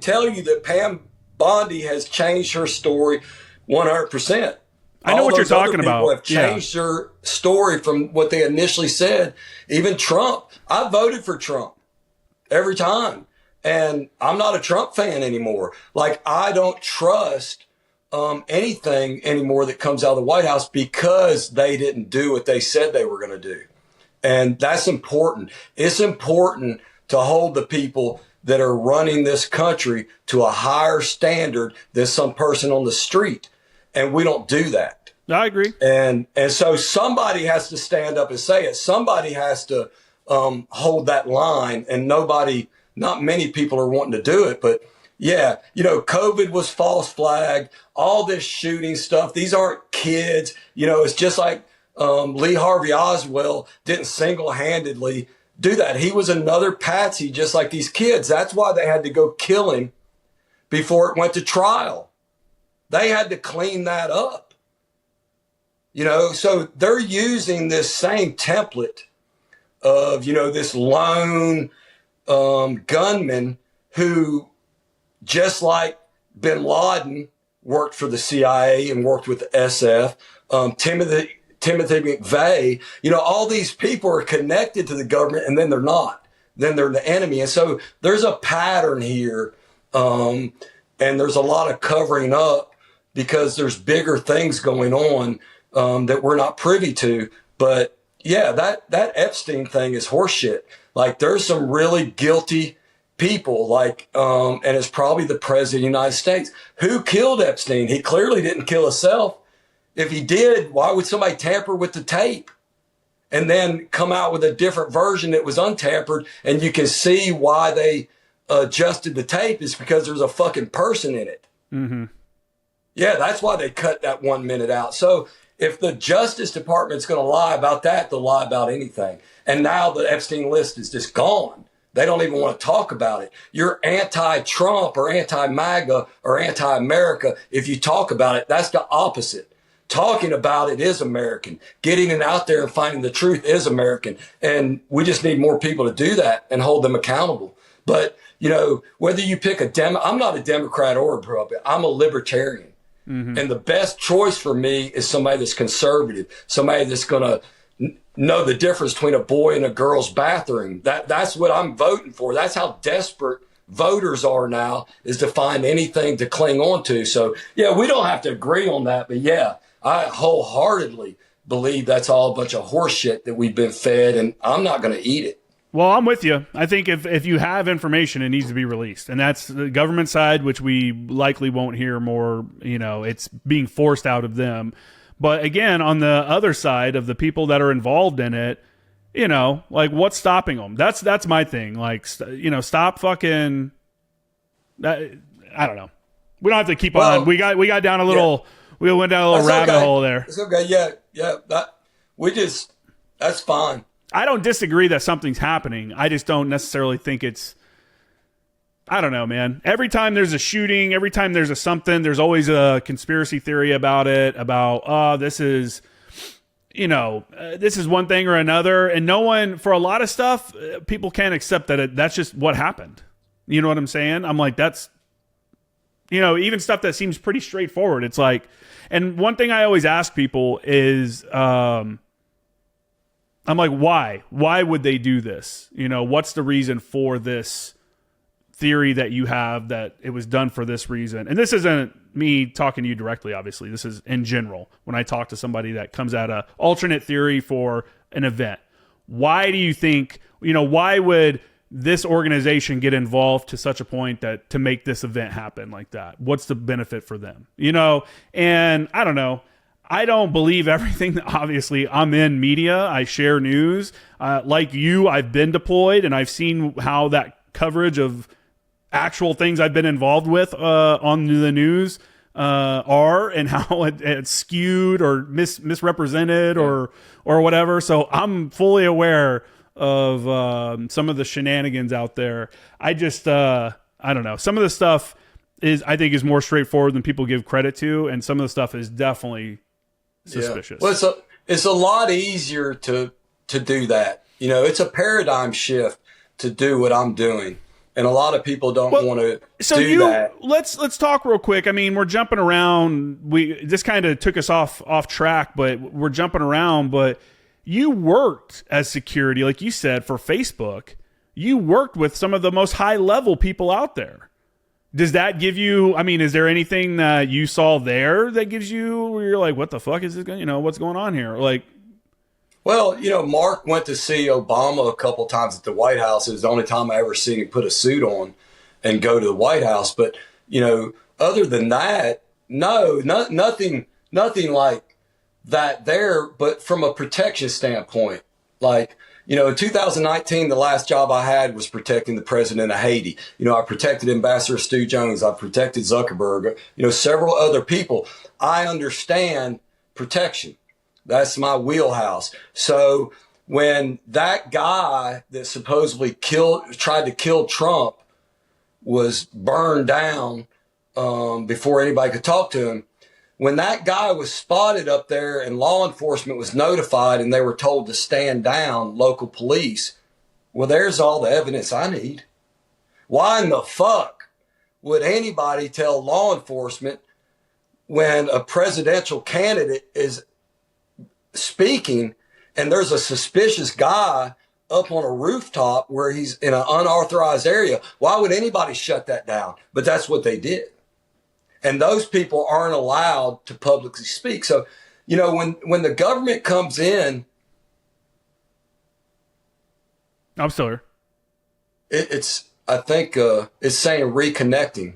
tell you that Pam Bondi has changed her story 100%. I know All what you're those other talking people about. have changed their story from what they initially said. Even Trump, I voted for Trump every time. And I'm not a Trump fan anymore. Like, I don't trust anything anymore that comes out of the White House because they didn't do what they said they were going to do. And that's important. It's important to hold the people that are running this country to a higher standard than some person on the street. And we don't do that. I agree. And so somebody has to stand up and say it. Somebody has to hold that line, and not many people are wanting to do it. But yeah, COVID was false flag, all this shooting stuff. These aren't kids. It's just like Lee Harvey Oswald didn't single-handedly do that. He was another patsy, just like these kids. That's why they had to go kill him before it went to trial. They had to clean that up. So they're using this same template of, this lone gunman who, just like bin Laden, worked for the CIA and worked with the SF, Timothy McVeigh, all these people are connected to the government, and then they're not. Then they're the enemy. And so there's a pattern here, and there's a lot of covering up because there's bigger things going on that we're not privy to. But yeah, that Epstein thing is horseshit. Like, there's some really guilty people, and it's probably the president of the United States. Who killed Epstein? He clearly didn't kill himself. If he did, why would somebody tamper with the tape and then come out with a different version that was untampered? And you can see why they adjusted the tape is because there's a fucking person in it. Mm-hmm. Yeah, that's why they cut that 1 minute out. So if the Justice Department's going to lie about that, they'll lie about anything. And now the Epstein list is just gone. They don't even want to talk about it. You're anti-Trump or anti-MAGA or anti-America. If you talk about it, that's the opposite. Talking about it is American. Getting it out there and finding the truth is American. And we just need more people to do that and hold them accountable. But, whether you pick I'm not a Democrat or a Republican. I'm a libertarian. Mm-hmm. And the best choice for me is somebody that's conservative, somebody that's going to know the difference between a boy and a girl's bathroom. That's what I'm voting for. That's how desperate voters are now, is to find anything to cling on to. So, yeah, we don't have to agree on that. But, yeah, I wholeheartedly believe that's all a bunch of horse shit that we've been fed, and I'm not going to eat it. Well, I'm with you. I think if you have information, it needs to be released. And that's the government side, which we likely won't hear more. It's being forced out of them. But again, on the other side of the people that are involved in it, what's stopping them? That's my thing. Stop fucking. I don't know. We don't have to keep on. We got down a little. Yeah. We went down a little rabbit hole there. It's okay. Yeah. That's fine. I don't disagree that something's happening. I just don't necessarily think it's. I don't know, man. Every time there's a shooting, every time there's a something, there's always a conspiracy theory about it. About this is, this is one thing or another, and no one, for a lot of stuff, people can't accept that that's just what happened. You know what I'm saying? I'm like, that's, even stuff that seems pretty straightforward. It's like, and one thing I always ask people is, I'm like, why? Why would they do this? What's the reason for this theory that you have that it was done for this reason? And this isn't me talking to you directly, obviously. This is in general. When I talk to somebody that comes at a alternate theory for an event, why do you think, why would this organization get involved to such a point that to make this event happen like that? What's the benefit for them? And I don't know. I don't believe everything that, obviously, I'm in media. I share news. Like you, I've been deployed, and I've seen how that coverage of actual things I've been involved with on the news are, and how it's skewed or misrepresented or whatever. So I'm fully aware of some of the shenanigans out there. I just, I don't know. Some of the stuff I think is more straightforward than people give credit to, and some of the stuff is definitely suspicious. Yeah. Well, it's a lot easier to do that. It's a paradigm shift to do what I'm doing. And a lot of people don't want to do that. Let's talk real quick. I mean, we're jumping around. This kind of took us off track, but we're jumping around. But you worked as security, like you said, for Facebook. You worked with some of the most high level people out there. Does that give you? I mean, is there anything that you saw there that gives you where you're like, what the fuck is this? What's going on here? Like. Well, Mark went to see Obama a couple times at the White House. It was the only time I ever seen him put a suit on and go to the White House. But, other than that, no, nothing like that there. But from a protection standpoint, like, in 2019, the last job I had was protecting the president of Haiti. I protected Ambassador Stu Jones. I protected Zuckerberg, several other people. I understand protection. That's my wheelhouse. So when that guy that supposedly tried to kill Trump was burned down before anybody could talk to him, when that guy was spotted up there and law enforcement was notified and they were told to stand down, local police, well, there's all the evidence I need. Why in the fuck would anybody tell law enforcement when a presidential candidate is speaking and there's a suspicious guy up on a rooftop where he's in an unauthorized area? Why would anybody shut that down? But that's what they did. And those people aren't allowed to publicly speak. So, when the government comes in, I'm still here. I think it's saying reconnecting.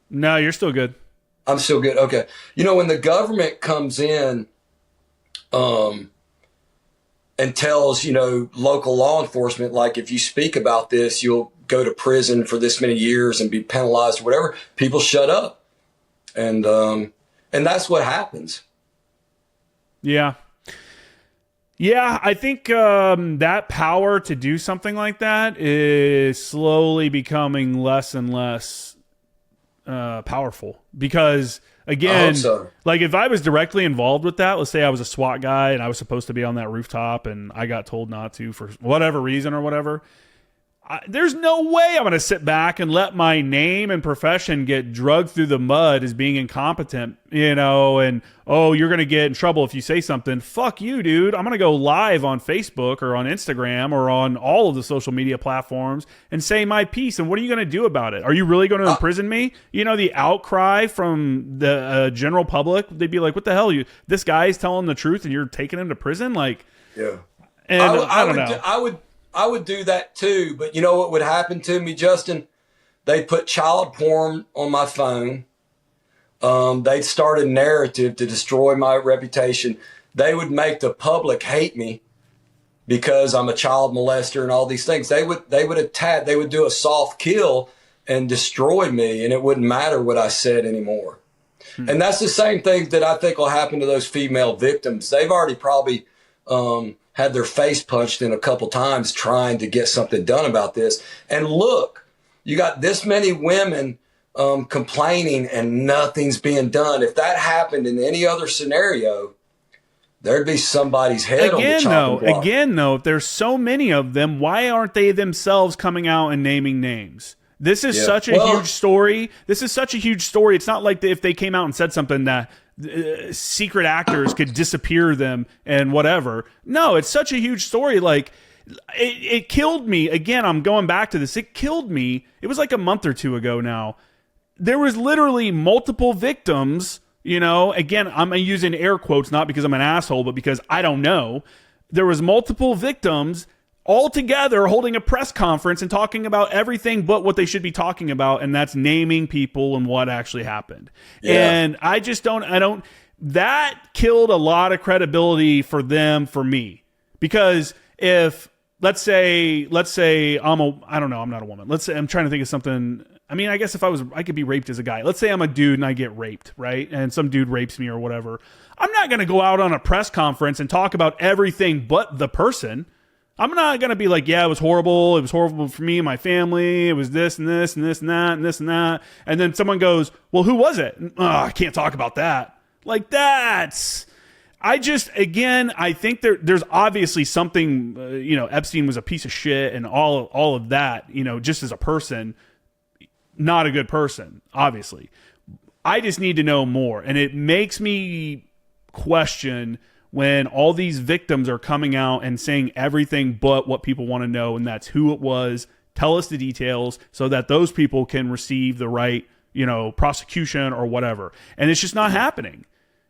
No, you're still good. I'm still good. Okay. When the government comes in, and tells, local law enforcement, like, if you speak about this, you'll go to prison for this many years and be penalized or whatever, people shut up. And that's what happens. Yeah. Yeah, I think that power to do something like that is slowly becoming less and less powerful because, again, like if I was directly involved with that, let's say I was a SWAT guy and I was supposed to be on that rooftop and I got told not to for whatever reason or whatever, there's no way I'm going to sit back and let my name and profession get drugged through the mud as being incompetent, and, you're going to get in trouble if you say something. Fuck you, dude. I'm going to go live on Facebook or on Instagram or on all of the social media platforms and say my piece. And what are you going to do about it? Are you really going to imprison me? The outcry from the general public, they'd be like, what the hell? This guy's telling the truth and you're taking him to prison? Like, yeah. And I don't know. I would do that too, but you know what would happen to me, Justin? They'd put child porn on my phone. They'd start a narrative to destroy my reputation. They would make the public hate me because I'm a child molester and all these things. They would attack. They would do a soft kill and destroy me, and it wouldn't matter what I said anymore. And that's the same thing that I think will happen to those female victims. They've already probably had their face punched in a couple times trying to get something done about this. And look, you got this many women complaining and nothing's being done. If that happened in any other scenario, there'd be somebody's head on the chopping block. Again, though, if there's so many of them, why aren't they themselves coming out and naming names? This is such a huge story. This is such a huge story. It's not like if they came out and said something that secret actors could disappear them and whatever. No, it's such a huge story. Like, it killed me. Again, I'm going back to this. It killed me. It was like a month or two ago now. There was literally multiple victims, again, I'm using air quotes, not because I'm an asshole, but because I don't know. There was multiple victims all together holding a press conference and talking about everything but what they should be talking about, and that's naming people and what actually happened. Yeah. And I don't, that killed a lot of credibility for them, for me. Because if, let's say I don't know, I'm not a woman. Let's say, I'm trying to think of something. I mean, I guess if I could be raped as a guy. Let's say I'm a dude and I get raped, right? And some dude rapes me or whatever. I'm not going to go out on a press conference and talk about everything but the person. I'm not going to be like, yeah, it was horrible. It was horrible for me and my family. It was this and this and this and that and this and that. And then someone goes, well, who was it? Oh, I can't talk about that. Like, that's... I think there's obviously something, Epstein was a piece of shit and all of that, just as a person, not a good person, obviously. I just need to know more. And it makes me question when all these victims are coming out and saying everything but what people want to know, and that's who it was. Tell us the details so that those people can receive the right, prosecution or whatever. And it's just not happening.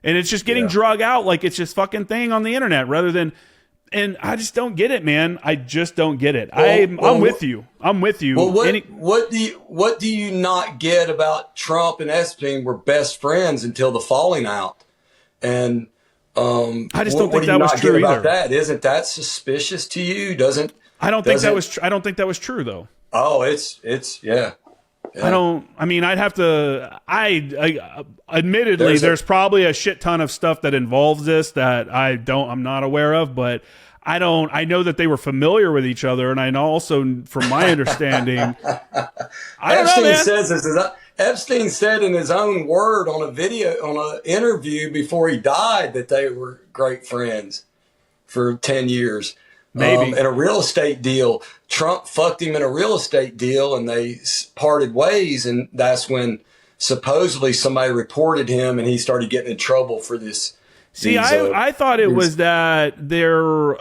And it's just getting drug out like it's just fucking thing on the internet rather than, and I just don't get it, man. I just don't get it. I'm with you. I'm with you. Well, what do you not get about Trump and Epstein were best friends until the falling out? And I just don't think that was true either. That isn't that suspicious to you? I don't think that was. I don't think that was true though. Oh, it's yeah. I'd have to. Admittedly, there's probably a shit ton of stuff that involves this that I'm not aware of, but I know that they were familiar with each other, and I know also, from my understanding, Epstein said in his own word on an interview before he died that they were great friends for 10 years. Maybe in a real estate deal, Trump fucked him in a real estate deal and they parted ways. And that's when supposedly somebody reported him and he started getting in trouble for this. See, I thought it was that there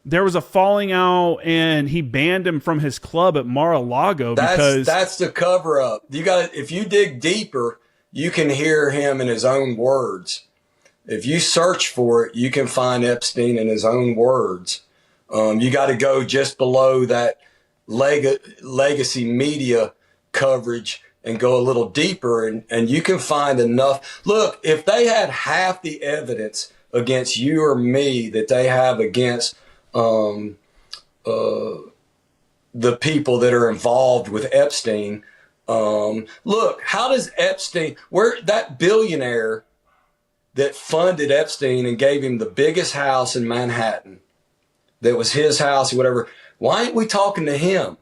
was a falling out and he banned him from his club at Mar-a-Lago because that's the cover up. If you dig deeper, you can hear him in his own words. If you search for it, you can find Epstein in his own words. You got to go just below that legacy media coverage and go a little deeper, and you can find enough. Look, if they had half the evidence against you or me that they have against the people that are involved with Epstein, look, how does Epstein, that billionaire that funded Epstein and gave him the biggest house in Manhattan, that was his house or whatever, why ain't we talking to him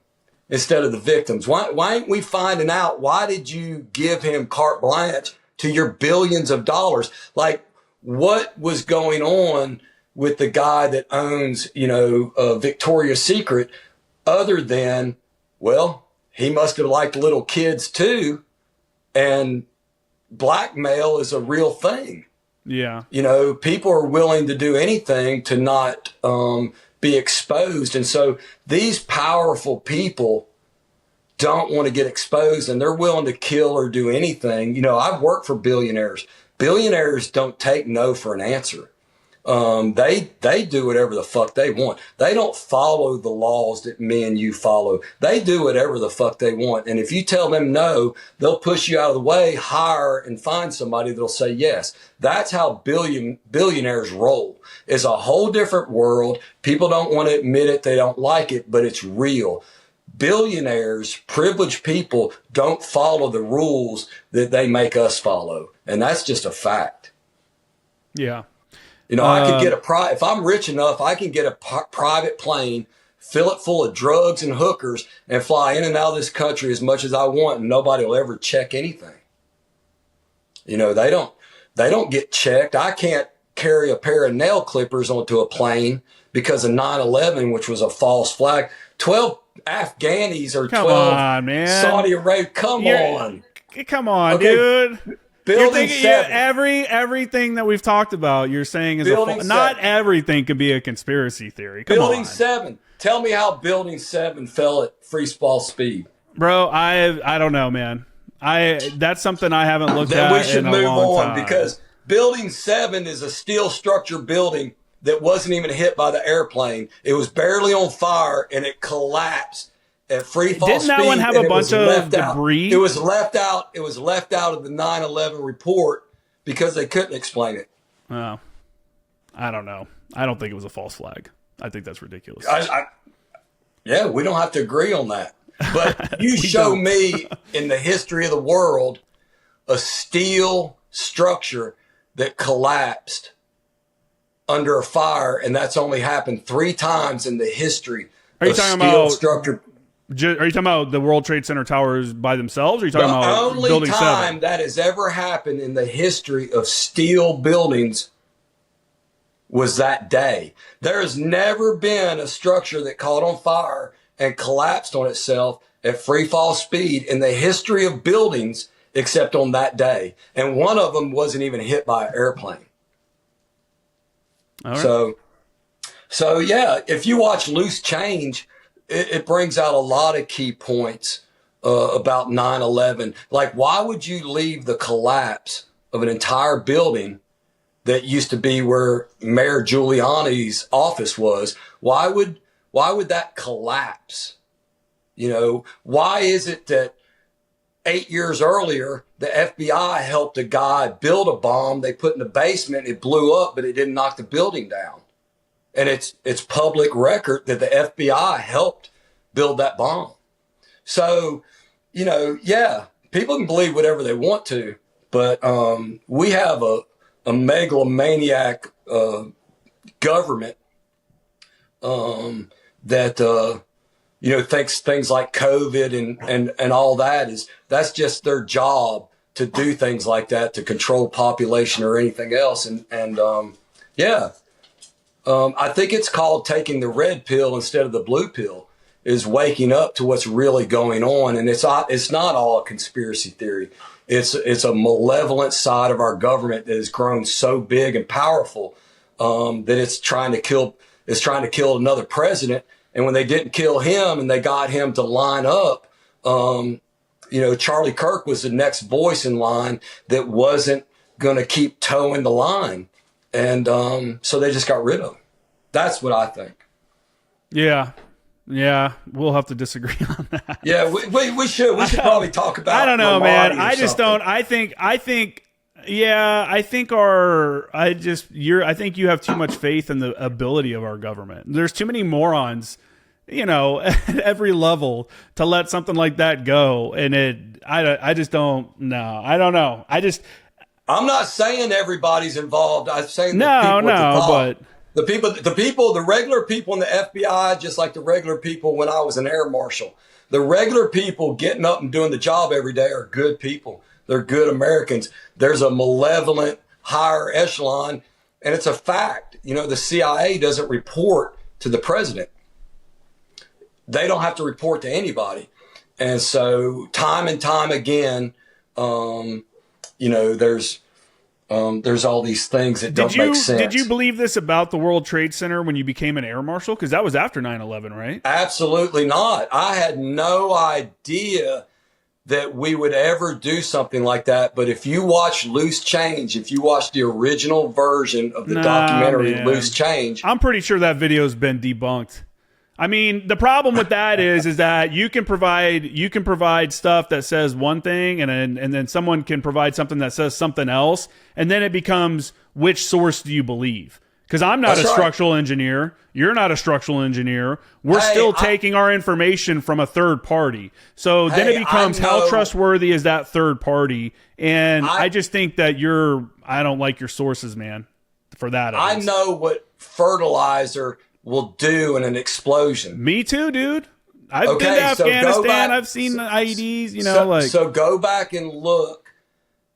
instead of the victims? Why ain't we finding out, why did you give him carte blanche to your billions of dollars? Like, what was going on with the guy that owns, Victoria's Secret, other than, well, he must have liked little kids too, and blackmail is a real thing. Yeah. People are willing to do anything to not be exposed. And so these powerful people don't want to get exposed and they're willing to kill or do anything. I've worked for billionaires. Billionaires don't take no for an answer. They do whatever the fuck they want. They don't follow the laws that me and you follow. They do whatever the fuck they want. And if you tell them no, they'll push you out of the way, hire and find somebody that'll say yes. That's how billionaires roll. It's a whole different world. People don't want to admit it. They don't like it, but it's real. Billionaires, privileged people, don't follow the rules that they make us follow. And that's just a fact. Yeah. I could get if I'm rich enough, I can get a private plane, fill it full of drugs and hookers, and fly in and out of this country as much as I want, and nobody will ever check anything. They don't get checked. I can't carry a pair of nail clippers onto a plane because of 9/11, which was a false flag. 12 Afghanis or 12 Saudi Arabia. Come on, okay. Dude. Building 7. Everything that we've talked about, you're saying is not everything could be a conspiracy theory. Building 7. Tell me how Building 7 fell at free fall speed. Bro, I don't know, man. That's something I haven't looked at in a long time. Then we should move on because Building 7 is a steel structure building that wasn't even hit by the airplane. It was barely on fire and it collapsed at free fall speed. Didn't that one have a bunch of debris? It was left out. It was left out of the 9/11 report because they couldn't explain it. Oh, I don't know. I don't think it was a false flag. I think that's ridiculous. Yeah, we don't have to agree on that. But you show me in the history of the world a steel structure that collapsed under a fire, and that's only happened 3 times in the history of steel structure. Are you talking about the World Trade Center towers by themselves? Or are you talking The about only Building time 7? that has ever happened in the history of steel buildings was that day. There has never been a structure that caught on fire and collapsed on itself at free fall speed in the history of buildings except on that day. And one of them wasn't even hit by an airplane. All right. So yeah, if you watch Loose Change, it brings out a lot of key points about 9/11. Like, why would you leave the collapse of an entire building that used to be where Mayor Giuliani's office was? Why would that collapse? You know, why is it that 8 years earlier, the FBI helped a guy build a bomb they put in the basement, it blew up, but it didn't knock the building down? And it's public record that the FBI helped build that bomb. So, you know, yeah, people can believe whatever they want to, but we have a megalomaniac government that you know, thinks things like COVID and all that's just their job to do things like that, to control population or anything else. Yeah. I think it's called taking the red pill instead of the blue pill, is waking up to what's really going on. And it's not all a conspiracy theory. It's a malevolent side of our government that has grown so big and powerful that it's trying to kill another president. And when they didn't kill him and they got him to line up, you know, Charlie Kirk was the next voice in line that wasn't going to keep towing the line. And so they just got rid of him. That's what I think. Yeah. Yeah. We'll have to disagree on that. Yeah, we should. We should probably talk about I don't know, man. I just something. don't. I think I think you have too much faith in the ability of our government. There's too many morons, you know, at every level to let something like that go. And I just don't know. I don't know. I'm not saying everybody's involved. I'm saying the regular people in the FBI, just like the regular people when I was an Air Marshal. The regular people getting up and doing the job every day are good people. They're good Americans. There's a malevolent higher echelon, and it's a fact. You know, the CIA doesn't report to the president. They don't have to report to anybody. And so time and time again, you know, there's all these things that don't make sense. Did you believe this about the World Trade Center when you became an Air Marshal? Because that was after 9/11, right? Absolutely not. I had no idea that we would ever do something like that. But if you watch Loose Change, if you watch the original version of the documentary Loose Change, I'm pretty sure that video's been debunked. I mean, the problem with that is that you can provide stuff that says one thing, and then someone can provide something that says something else, and then it becomes, which source do you believe? Because I'm not a structural engineer. You're not a structural engineer. We're still taking our information from a third party. So then it becomes, how trustworthy is that third party? And I just think that I don't like your sources, man, for that. I know what fertilizer will do in an explosion. Me too, dude. I've been to Afghanistan. I've seen the IEDs, you know, So go back and look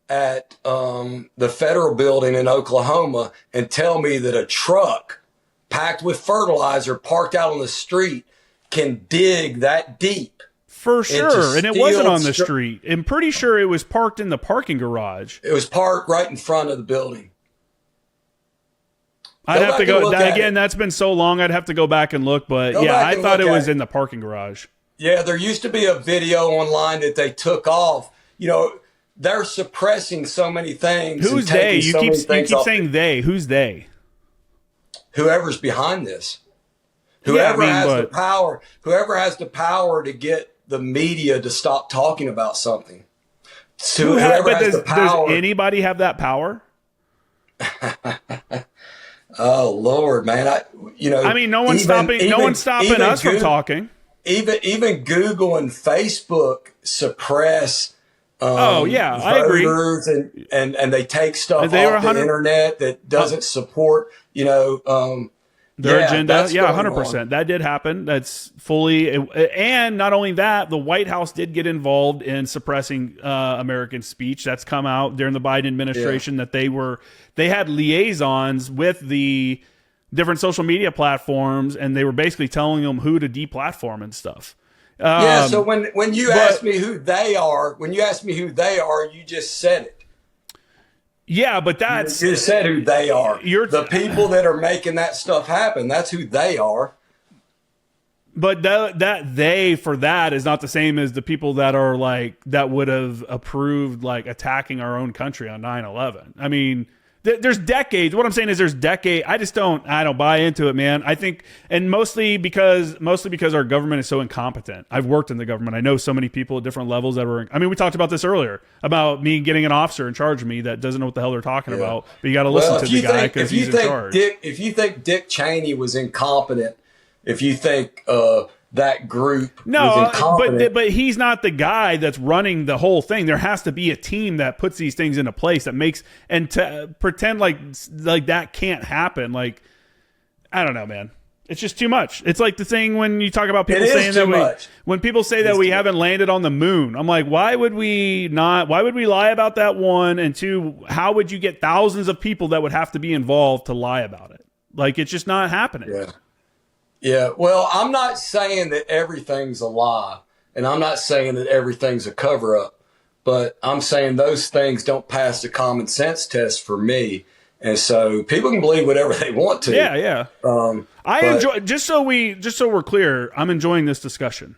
at the federal building in Oklahoma and tell me that a truck packed with fertilizer parked out on the street can dig that deep. For sure. And it wasn't on the street. I'm pretty sure it was parked in the parking garage. It was parked right in front of the building. I'd have to go. Again, that's been so long, I'd have to go back and look. But yeah, I thought it was in the parking garage. Yeah, there used to be a video online that they took off. You know, they're suppressing so many things. Who's they? You keep saying they. Who's they? Whoever's behind this. Whoever has the power. Whoever has the power to get the media to stop talking about something. So does anybody have that power? Oh Lord, man! I mean, no one's stopping us from talking. Even Google and Facebook suppress. I agree. And they take stuff off the internet that doesn't support. You know, their agenda. that's Yeah, going 100%. on. That did happen. That's fully, and not only that, the White House did get involved in suppressing American speech. That's come out during the Biden administration that they had liaisons with the different social media platforms, and they were basically telling them who to deplatform and stuff. Yeah. So when you ask me who they are, you just said it. Yeah, but that's You said who they are. The people that are making that stuff happen. That's who they are. But that they for that is not the same as the people that are like that would have approved like attacking our own country on 9/11. I mean, there's decades. What I'm saying is there's decades. I don't buy into it, man. I think, and mostly because our government is so incompetent. I've worked in the government. I know so many people at different levels that were. I mean, we talked about this earlier about me getting an officer in charge of me that doesn't know what the hell they're talking about. But you got to listen to the guy because he's in charge. If you think Dick Cheney was incompetent, if you think that group was incompetent, but he's not the guy that's running the whole thing. There has to be a team that puts these things into place that makes, and to pretend like that can't happen. Like, I don't know, man. It's just too much. It's like the thing when you talk about people saying that when people say that we haven't landed on the moon. I'm like, why would we not? Why would we lie about that? One, and two, how would you get thousands of people that would have to be involved to lie about it? Like, it's just not happening. Yeah. Yeah, well, I'm not saying that everything's a lie, and I'm not saying that everything's a cover-up, but I'm saying those things don't pass the common sense test for me, and so people can believe whatever they want to. Yeah, yeah. I enjoy just so we're clear. I'm enjoying this discussion.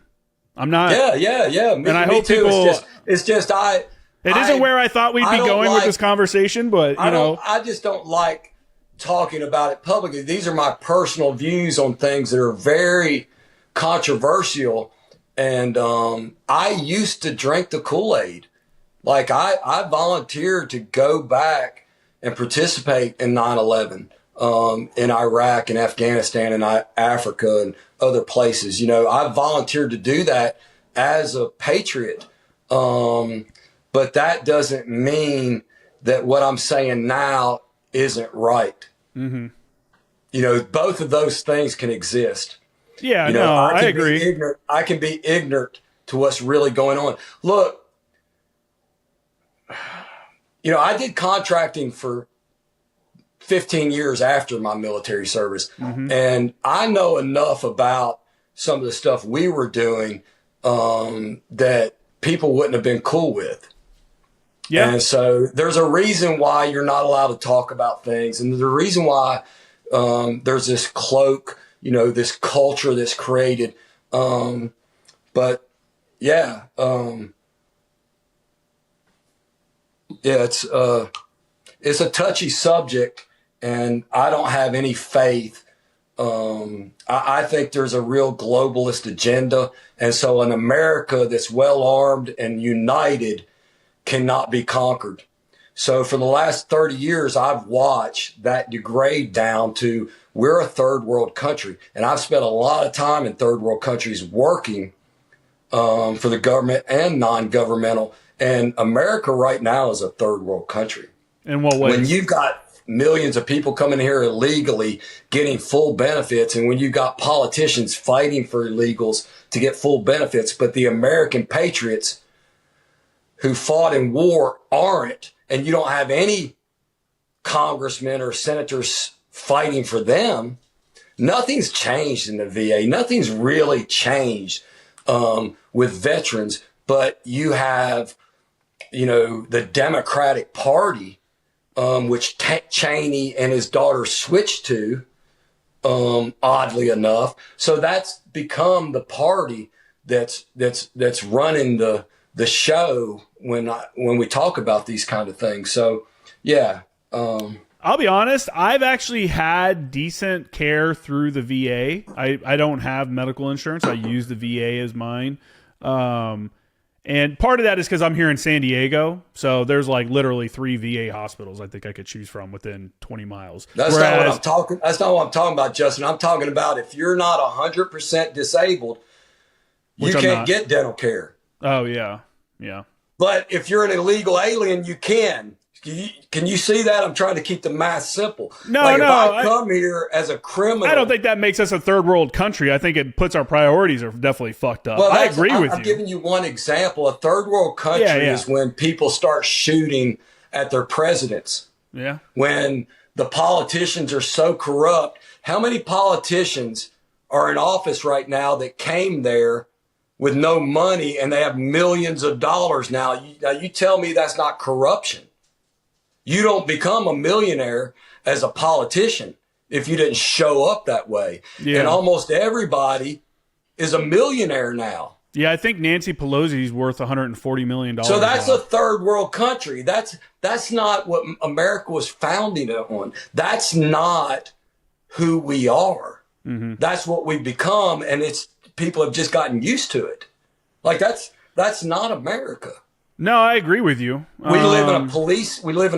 I'm not. Yeah. And I hope people. It's just It isn't where I thought we'd be going with this conversation, but I just don't like talking about it publicly. These are my personal views on things that are very controversial. And I used to drink the Kool-Aid. Like I volunteered to go back and participate in 9/11 in Iraq and Afghanistan and Africa and other places. You know, I volunteered to do that as a patriot. But that doesn't mean that what I'm saying now isn't right. Mm-hmm. You know, both of those things can exist. Yeah, you know, no, I agree. I can be ignorant to what's really going on. Look, you know, I did contracting for 15 years after my military service, and I know enough about some of the stuff we were doing that people wouldn't have been cool with. Yeah. And so there's a reason why you're not allowed to talk about things. And there's a reason why there's this cloak, you know, this culture that's created. But yeah, it's a touchy subject, and I don't have any faith. I think there's a real globalist agenda. And so an America that's well armed and united cannot be conquered. So for the last 30 years, I've watched that degrade down to we're a third world country. And I've spent a lot of time in third world countries working for the government and non-governmental. And America right now is a third world country. In what way? When you've got millions of people coming here illegally getting full benefits, and when you've got politicians fighting for illegals to get full benefits, but the American patriots who fought in war aren't, and you don't have any congressmen or senators fighting for them, nothing's changed in the VA. Nothing's really changed with veterans, but you have, you know, the Democratic Party, which Cheney and his daughter switched to, oddly enough. So that's become the party that's running the show when we talk about these kind of things. So yeah. I'll be honest, I've actually had decent care through the VA. I don't have medical insurance. I use the VA as mine. And part of that is because I'm here in San Diego. So there's like literally 3 VA hospitals I think I could choose from within 20 miles. That's not what I'm talking about, Justin. I'm talking about if you're not 100% disabled, you can't get dental care. Oh, yeah. Yeah. But if you're an illegal alien, you can. Can you see that? I'm trying to keep the math simple. No, like no. If I come here as a criminal, I don't think that makes us a third world country. I think it puts our priorities are definitely fucked up. Well, I agree with you. I'm giving you one example. A third world country is when people start shooting at their presidents. Yeah. When the politicians are so corrupt. How many politicians are in office right now that came there with no money and they have millions of dollars now? You tell me that's not corruption. You don't become a millionaire as a politician if you didn't show up that way. Yeah. And almost everybody is a millionaire now. Yeah, I think Nancy Pelosi's worth $140 million. So that's a third world country. That's not what America was founded on. That's not who we are. Mm-hmm. That's what we've become, and people have just gotten used to it. Like that's not America. No, I agree with you. We live in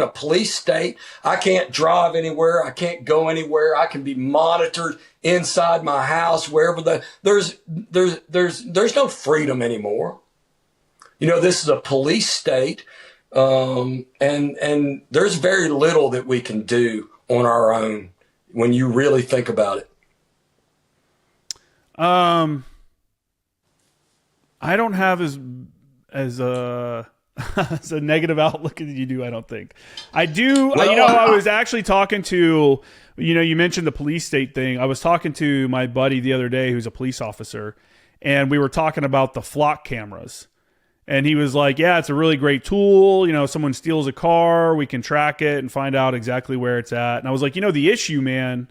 a police state. I can't drive anywhere. I can't go anywhere. I can be monitored inside my house, wherever there's no freedom anymore. This is a police state. And there's very little that we can do on our own when you really think about it. I don't have as a negative outlook as you do. I don't think I do. Well, I was actually talking to, you mentioned the police state thing. I was talking to my buddy the other day, who's a police officer, and we were talking about the flock cameras. And he was like, yeah, it's a really great tool. Someone steals a car, we can track it and find out exactly where it's at. And I was like, the issue, man,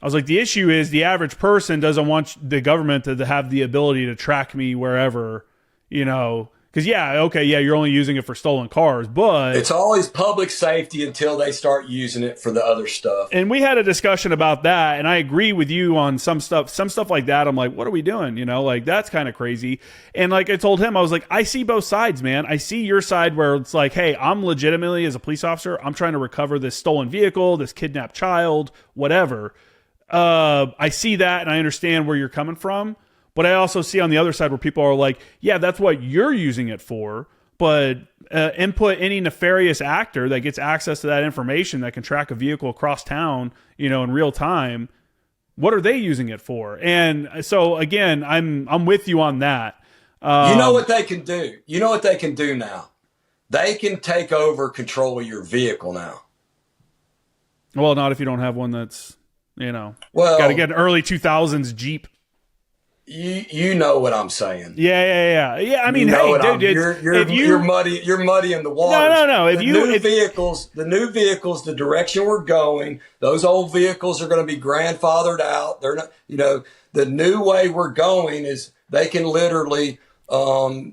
the issue is the average person doesn't want the government to have the ability to track me wherever, because you're only using it for stolen cars, but it's always public safety until they start using it for the other stuff. And we had a discussion about that, and I agree with you on some stuff like that. I'm like, what are we doing? That's kind of crazy. And like I told him, I was like, I see both sides, man. I see your side where it's like, hey, I'm legitimately, as a police officer, I'm trying to recover this stolen vehicle, this kidnapped child, whatever. I see that, and I understand where you're coming from. But I also see on the other side where people are like, yeah, that's what you're using it for. But input any nefarious actor that gets access to that information that can track a vehicle across town, in real time. What are they using it for? And so again, I'm with you on that. You know what they can do? You know what they can do now? They can take over control of your vehicle now. Well, not if you don't have one that's, got to get an early 2000s Jeep. You know what I'm saying? Yeah. I mean, you're muddying the water. No. The new vehicles, the direction we're going, those old vehicles are going to be grandfathered out. They're not, the new way we're going is they can literally,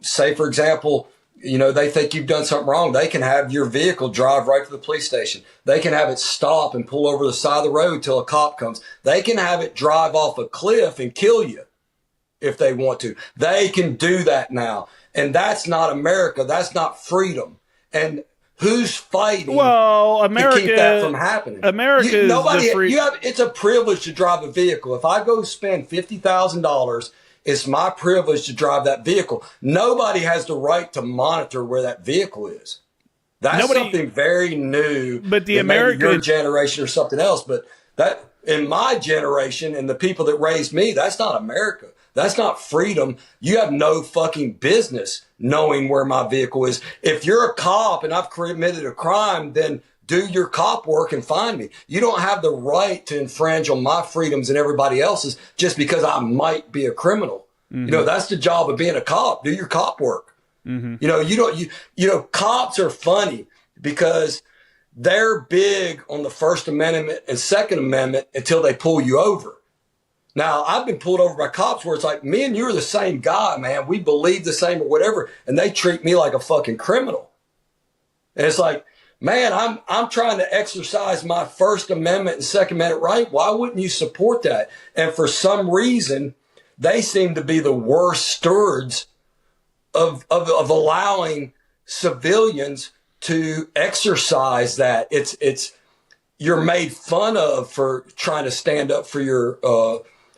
say, for example, they think you've done something wrong. They can have your vehicle drive right to the police station. They can have it stop and pull over the side of the road till a cop comes. They can have it drive off a cliff and kill you. If they want to, they can do that now. And that's not America. That's not freedom. And who's fighting to keep that from happening? It's a privilege to drive a vehicle. If I go spend $50,000, it's my privilege to drive that vehicle. Nobody has the right to monitor where that vehicle is. That's something very new. But maybe your generation or something else. But that in my generation and the people that raised me, that's not America. That's not freedom. You have no fucking business knowing where my vehicle is. If you're a cop and I've committed a crime, then do your cop work and find me. You don't have the right to infringe on my freedoms and everybody else's just because I might be a criminal. Mm-hmm. That's the job of being a cop. Do your cop work. Mm-hmm. Cops are funny because they're big on the First Amendment and Second Amendment until they pull you over. Now, I've been pulled over by cops where it's like, me and you are the same guy, man. We believe the same or whatever. And they treat me like a fucking criminal. And it's like, man, I'm trying to exercise my First Amendment and Second Amendment right. Why wouldn't you support that? And for some reason, they seem to be the worst stewards of allowing civilians to exercise that. You're made fun of for trying to stand up for your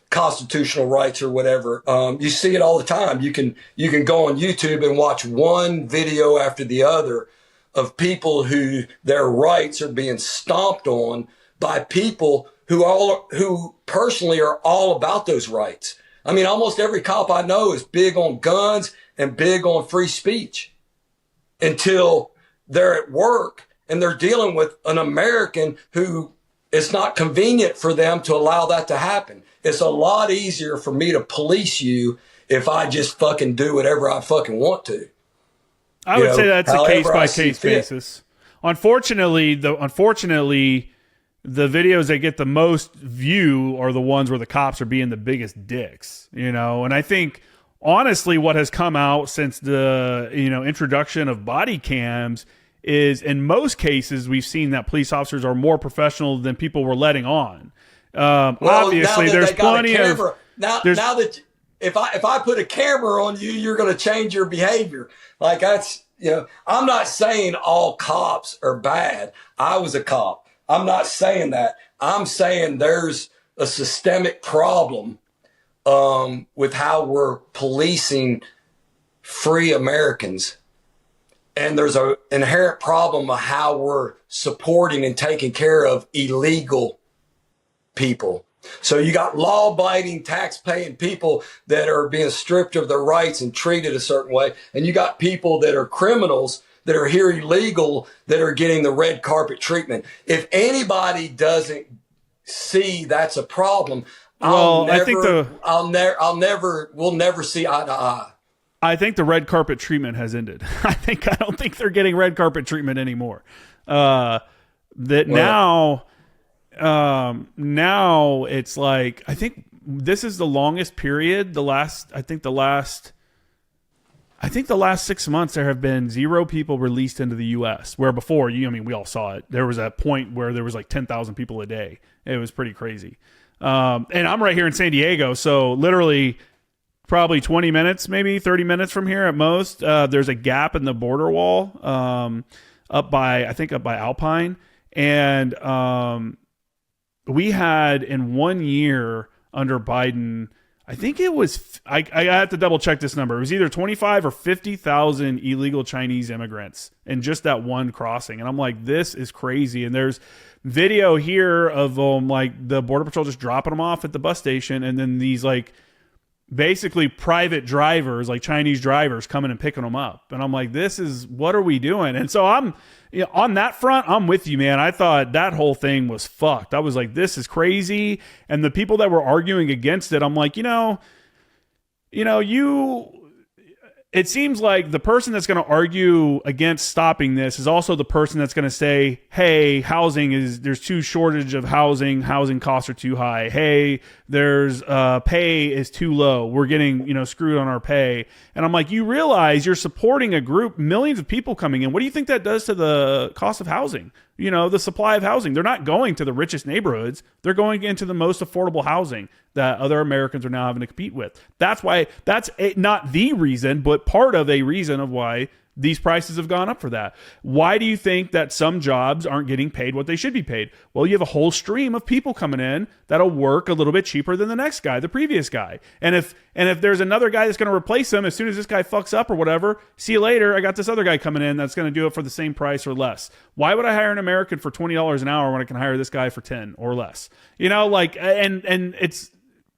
constitutional rights or whatever. You see it all the time. You can go on YouTube and watch one video after the other of people who their rights are being stomped on by people who personally are all about those rights. I mean, almost every cop I know is big on guns and big on free speech until they're at work and they're dealing with an American who it's not convenient for them to allow that to happen. It's a lot easier for me to police you if I just fucking do whatever I fucking want to. I would say that's a case by case basis. Unfortunately, the videos that get the most view are the ones where the cops are being the biggest dicks, and I think honestly what has come out since the introduction of body cams is in most cases we've seen that police officers are more professional than people were letting on. Obviously there's plenty of now that if I put a camera on you, you're going to change your behavior. Like that's, I'm not saying all cops are bad. I was a cop. I'm not saying that. I'm saying there's a systemic problem with how we're policing free Americans. And there's an inherent problem of how we're supporting and taking care of illegal people. So you got law-abiding, tax-paying people that are being stripped of their rights and treated a certain way. And you got people that are criminals that are here illegal that are getting the red carpet treatment. If anybody doesn't see that's a problem, we'll never see eye to eye. I think the red carpet treatment has ended. I don't think they're getting red carpet treatment anymore. Now it's like, I think this is the longest period. The last 6 months there have been 0 people released into the U.S. Where before, we all saw it. There was a point where there was like 10,000 people a day. It was pretty crazy. And I'm right here in San Diego, so literally probably 20 minutes, maybe 30 minutes from here at most. There's a gap in the border wall up by Alpine, and we had in 1 year under Biden, I think it was, I have to double check this number. It was either 25 or 50,000 illegal Chinese immigrants in just that one crossing. And I'm like, this is crazy. And there's video here of like the Border Patrol just dropping them off at the bus station. And then these like basically private drivers, like Chinese drivers coming and picking them up. And I'm like, what are we doing? And so on that front, I'm with you, man. I thought that whole thing was fucked. I was like, this is crazy. And the people that were arguing against it, I'm like, it seems like the person that's going to argue against stopping this is also the person that's going to say, hey, there's too shortage of housing costs are too high. Hey, there's pay is too low. We're getting, screwed on our pay. And I'm like, you realize you're supporting a group, millions of people coming in. What do you think that does to the cost of housing? The supply of housing. They're not going to the richest neighborhoods. They're going into the most affordable housing that other Americans are now having to compete with. That's not the reason, but part of a reason of why these prices have gone up for that. Why do you think that some jobs aren't getting paid what they should be paid? Well, you have a whole stream of people coming in that'll work a little bit cheaper than the next guy, the previous guy. And if there's another guy that's going to replace him as soon as this guy fucks up or whatever, see you later, I got this other guy coming in that's going to do it for the same price or less. Why would I hire an American for $20 an hour when I can hire this guy for 10 or less? And it's,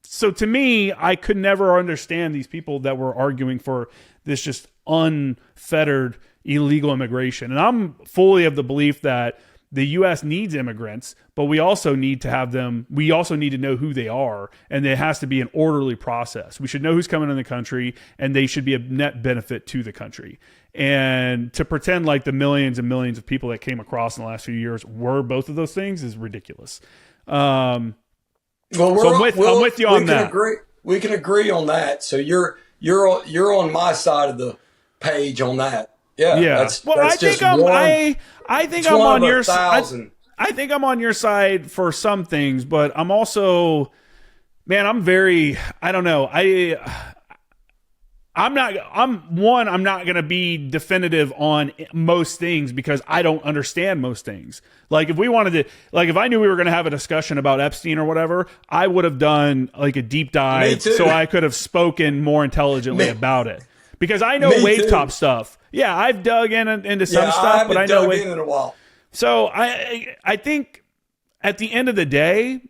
so to me, I could never understand these people that were arguing for this just unfettered illegal immigration. And I'm fully of the belief that the U.S. needs immigrants, but we also need to have them. We also need to know who they are, and it has to be an orderly process. We should know who's coming in the country, and they should be a net benefit to the country. And to pretend like the millions and millions of people that came across in the last few years were both of those things is ridiculous. I'm with you on that. We can agree on that. So you're on my side of the page on that. Yeah. I think I'm on your side. I think I'm on your side for some things, but I'm also, man, I don't know. I'm not going to be definitive on most things because I don't understand most things. Like if I knew we were going to have a discussion about Epstein or whatever, I would have done like a deep dive so I could have spoken more intelligently about it. because I know Me wave too. top stuff. Yeah, I've dug into some I stuff, haven't but I know dug wave. in a while. So I think at the end of the day,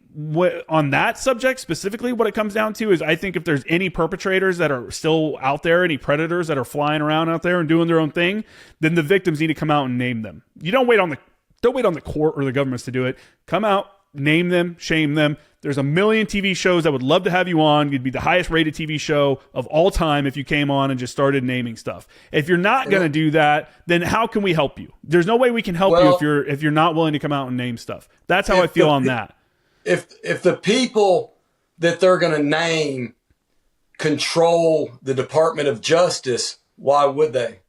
on that subject specifically, what it comes down to is I think if there's any perpetrators that are still out there, any predators that are flying around out there and doing their own thing, then the victims need to come out and name them. You don't wait on the court or the governments to do it. Come out, name them, shame them. There's a million TV shows that would love to have you on. You'd be the highest rated TV show of all time if you came on and just started naming stuff. If you're not going to do that, then how can we help you? There's no way we can help you if you're not willing to come out and name stuff. That's how I feel on that. If the people that they're going to name control the Department of Justice, why would they?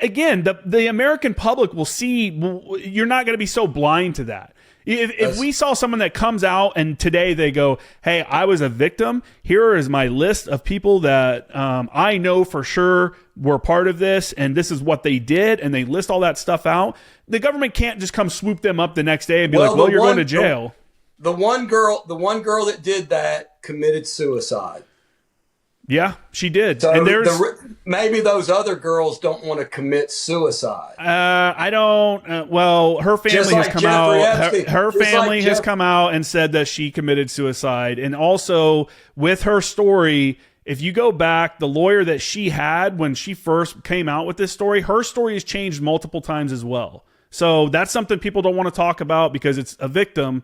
Again, the American public will see. You're not going to be so blind to that. If we saw someone that comes out and today they go, hey, I was a victim, here is my list of people that I know for sure were part of this, and this is what they did, and they list all that stuff out, the government can't just come swoop them up the next day and be like, well, you're going to jail. The one girl that did that committed suicide. Yeah, she did. So and maybe those other girls don't want to commit suicide. I don't. Well, her family has come out. Her family has come out and said that she committed suicide. And also with her story, if you go back, the lawyer that she had when she first came out with this story, her story has changed multiple times as well. So that's something people don't want to talk about because it's a victim.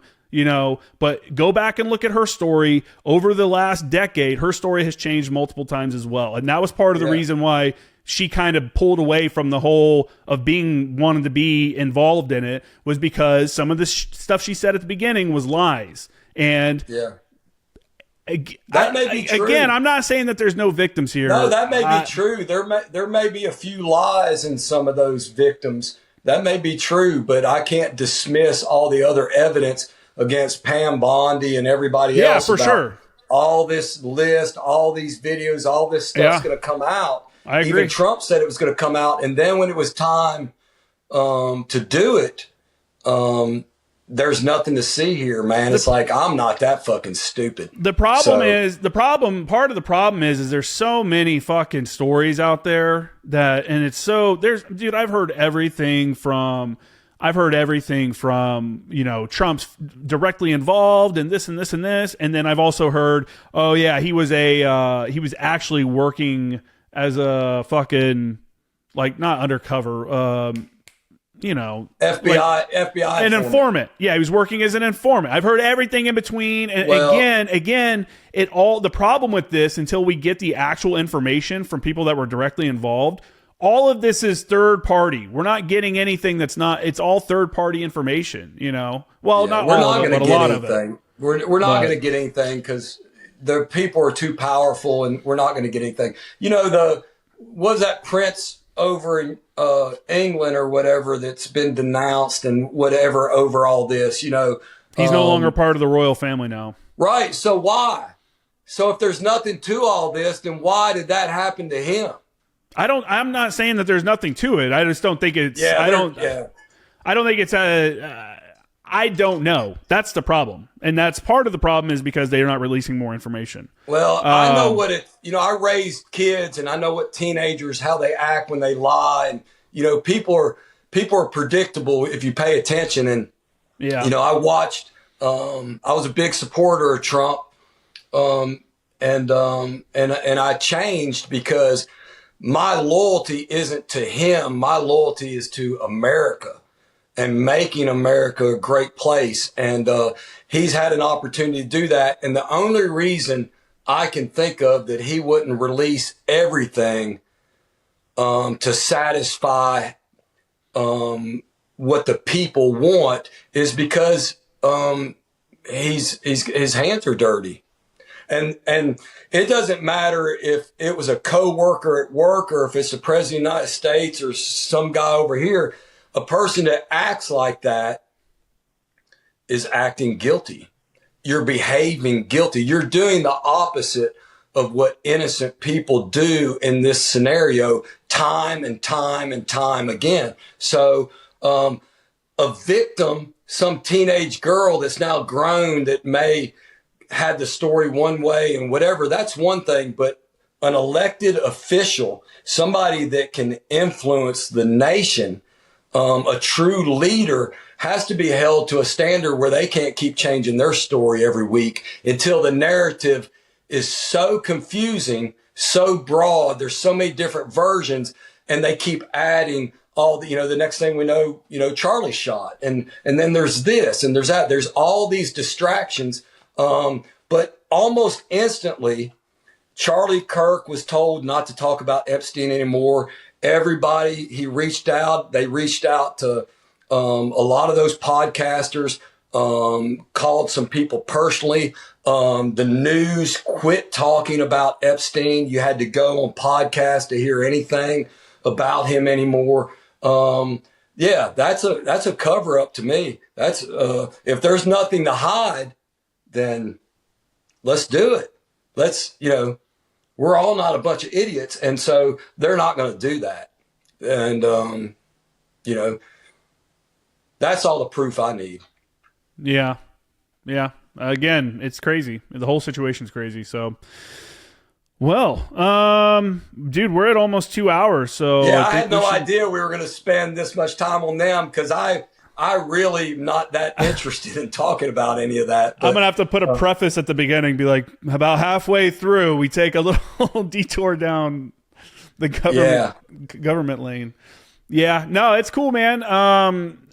But go back and look at her story over the last decade. Her story has changed multiple times as well. And that was part of the reason why she kind of pulled away from the whole of wanting to be involved in it, was because some of the stuff she said at the beginning was lies. And that may be true. Again, I'm not saying that there's no victims here. No, that may be true. There may be a few lies in some of those victims. That may be true, but I can't dismiss all the other evidence against Pam Bondi and everybody else. Yeah, for sure. All this list, all these videos, all this stuff's going to come out. I agree. Even Trump said it was going to come out. And then when it was time to do it, there's nothing to see here, man. It's like, I'm not that fucking stupid. Part of the problem is there's so many fucking stories out there dude, I've heard everything from Trump's directly involved and this and this and this. And then I've also heard, oh yeah, he was actually working as a fucking, like, not undercover, FBI, an informant. Yeah, he was working as an informant. I've heard everything in between. And again, the problem with this, until we get the actual information from people that were directly involved, all of this is third party. We're not getting anything that's not. It's all third party information. Well, not all of it, but a lot of it. We're not going to get anything because the people are too powerful, and we're not going to get anything. Was that prince over in England or whatever that's been denounced and whatever over all this? He's no longer part of the royal family now. Right. So why? So if there's nothing to all this, then why did that happen to him? I'm not saying that there's nothing to it. I just don't think it's. I don't think it's I don't know. That's the problem, and that's part of the problem is because they're not releasing more information. Well, I know what it. I raised kids, and I know what teenagers, how they act when they lie, and people are predictable if you pay attention. And I watched. I was a big supporter of Trump, and I changed because my loyalty isn't to him. My loyalty is to America and making America a great place. And he's had an opportunity to do that. And the only reason I can think of that he wouldn't release everything to satisfy what the people want is because his hands are dirty. And it doesn't matter if it was a coworker at work or if it's the president of the United States or some guy over here. A person that acts like that is acting guilty. You're behaving guilty. You're doing the opposite of what innocent people do in this scenario time and time and time again. So a victim, some teenage girl that's now grown that may had the story one way and whatever, that's one thing. But an elected official, somebody that can influence the nation, a true leader, has to be held to a standard where they can't keep changing their story every week until the narrative is so confusing, so broad. There's so many different versions, and they keep adding all the, the next thing we know, Charlie shot. And then there's this and there's that. There's all these distractions. But almost instantly, Charlie Kirk was told not to talk about Epstein anymore. Everybody, they reached out to a lot of those podcasters, called some people personally. The news quit talking about Epstein. You had to go on podcasts to hear anything about him anymore. Yeah, that's a cover up to me. That's, if there's nothing to hide, then let's do it. We're all not a bunch of idiots. And so they're not going to do that. And, that's all the proof I need. Yeah. Yeah. Again, it's crazy. The whole situation's crazy. So, well, dude, we're at almost 2 hours. So yeah, I had no idea we were going to spend this much time on them, because I really not that interested in talking about any of that. But, I'm going to have to put a preface at the beginning, be like, about halfway through, we take a little detour down the government lane. Yeah, no, it's cool, man.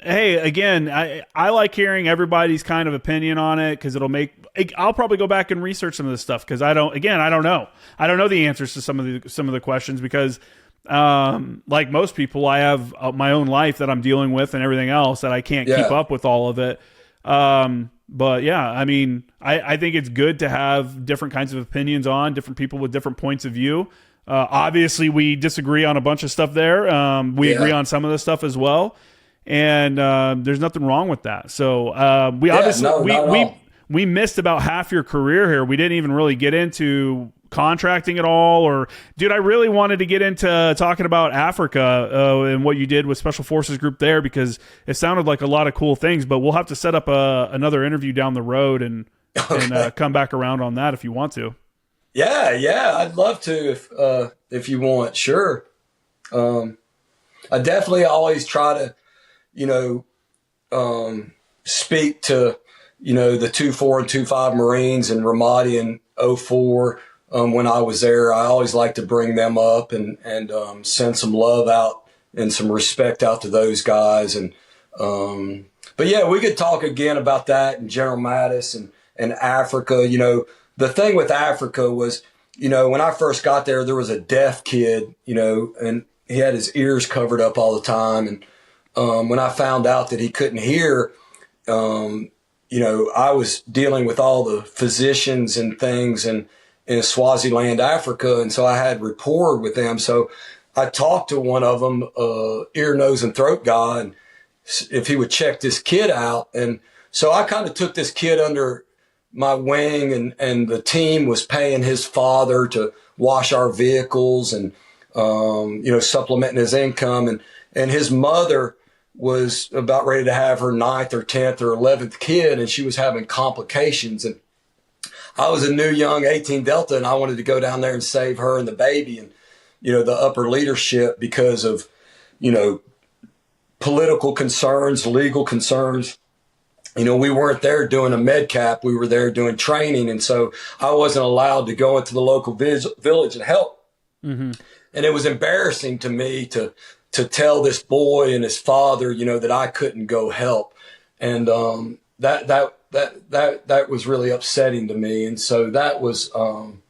Hey, again, I like hearing everybody's kind of opinion on it, because I'll probably go back and research some of this stuff, because I don't know. I don't know the answers to some of the questions, because like most people, I have my own life that I'm dealing with and everything else that I can't keep up with all of it. But yeah, I mean, I think it's good to have different kinds of opinions on different people with different points of view. Obviously we disagree on a bunch of stuff there. We agree on some of the stuff as well. And, there's nothing wrong with that. So, we missed about half your career here. We didn't even really get into contracting at all, or dude, I really wanted to get into talking about Africa, and what you did with Special Forces Group there, because it sounded like a lot of cool things, but we'll have to set up another interview down the road and come back around on that if you want to. Yeah, I'd love to if you want. Sure. I definitely always try to, speak to, the 2-4 and 2-5 Marines and Ramadi in 2004. When I was there, I always like to bring them up and send some love out and some respect out to those guys. And, but yeah, we could talk again about that and General Mattis and Africa. The thing with Africa was, when I first got there, there was a deaf kid, and he had his ears covered up all the time. And when I found out that he couldn't hear, I was dealing with all the physicians and things in Swaziland, Africa. And so I had rapport with them. So I talked to one of them, ear, nose, and throat guy, and if he would check this kid out. And so I kind of took this kid under my wing, and the team was paying his father to wash our vehicles and, supplementing his income. And his mother was about ready to have her 9th or 10th or 11th kid, and she was having complications. And I was a new young 18 Delta, and I wanted to go down there and save her and the baby and, the upper leadership because of, political concerns, legal concerns. We weren't there doing a med cap. We were there doing training. And so I wasn't allowed to go into the local village and help. Mm-hmm. And it was embarrassing to me to tell this boy and his father, that I couldn't go help. And, that was really upsetting to me. And so that was kind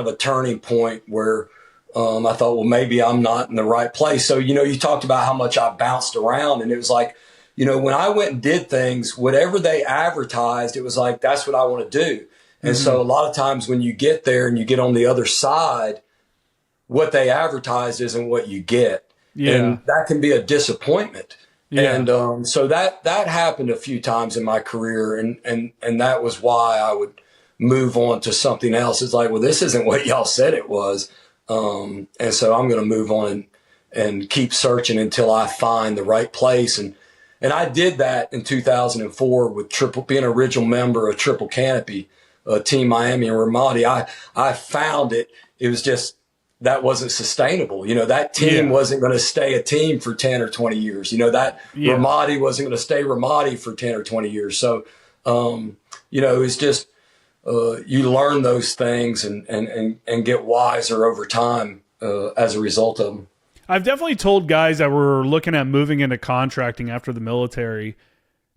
of a turning point where, I thought, well, maybe I'm not in the right place. So, you talked about how much I bounced around, and it was like, when I went and did things, whatever they advertised, it was like, that's what I want to do. And so a lot of times when you get there and you get on the other side, what they advertised isn't what you get. Yeah. And that can be a disappointment. Yeah. And so that happened a few times in my career. And that was why I would move on to something else. It's like, well, this isn't what y'all said it was. And so I'm going to move on and keep searching until I find the right place. And I did that in 2004 with being an original member of Triple Canopy, Team Miami and Ramadi. I found it it was just, that wasn't sustainable. You know, that team wasn't going to stay a team for 10 or 20 years. You know, that Ramadi wasn't going to stay Ramadi for 10 or 20 years. So, you know, it's just, you learn those things and get wiser over time as a result of them. I've definitely told guys that were looking at moving into contracting after the military,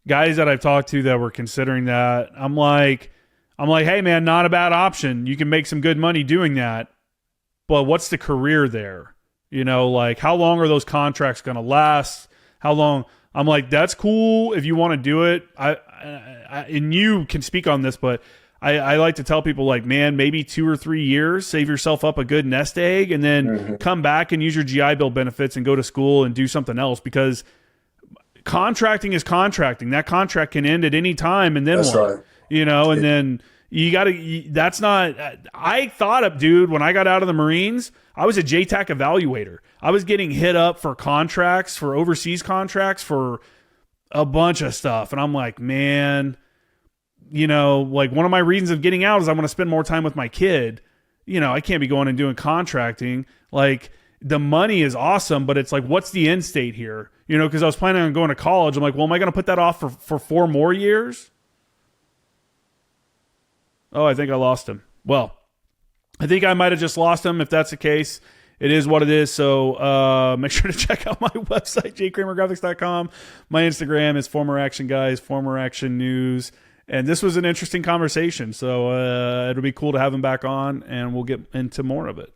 guys that I've talked to that were considering that, I'm like, hey man, not a bad option. You can make some good money doing that, but what's the career there? You know, like how long are those contracts going to last? How long? I'm like, that's cool if you want to do it. And you can speak on this, but I like to tell people like, man, maybe 2 or 3 years, save yourself up a good nest egg, and then come back and use your GI Bill benefits and go to school and do something else, because contracting is contracting. That contract can end at any time, and then that's what? Right. You know, and then you got to, that's not, I thought of, dude, when I got out of the Marines, I was a JTAC evaluator. I was getting hit up for contracts, for overseas contracts, for a bunch of stuff. And I'm like, man, you know, like one of my reasons of getting out is I want to spend more time with my kid. You know, I can't be going and doing contracting. Like the money is awesome, but it's like, what's the end state here? You know, because I was planning on going to college. I'm like, well, am I going to put that off for 4 more years? Oh, I think I lost him. Well, I think I might have just lost him. If that's the case, it is what it is. So make sure to check out my website, jkramergraphics.com. My Instagram is Former Action Guys, Former Action News. And this was an interesting conversation. So it'll be cool to have him back on, and we'll get into more of it.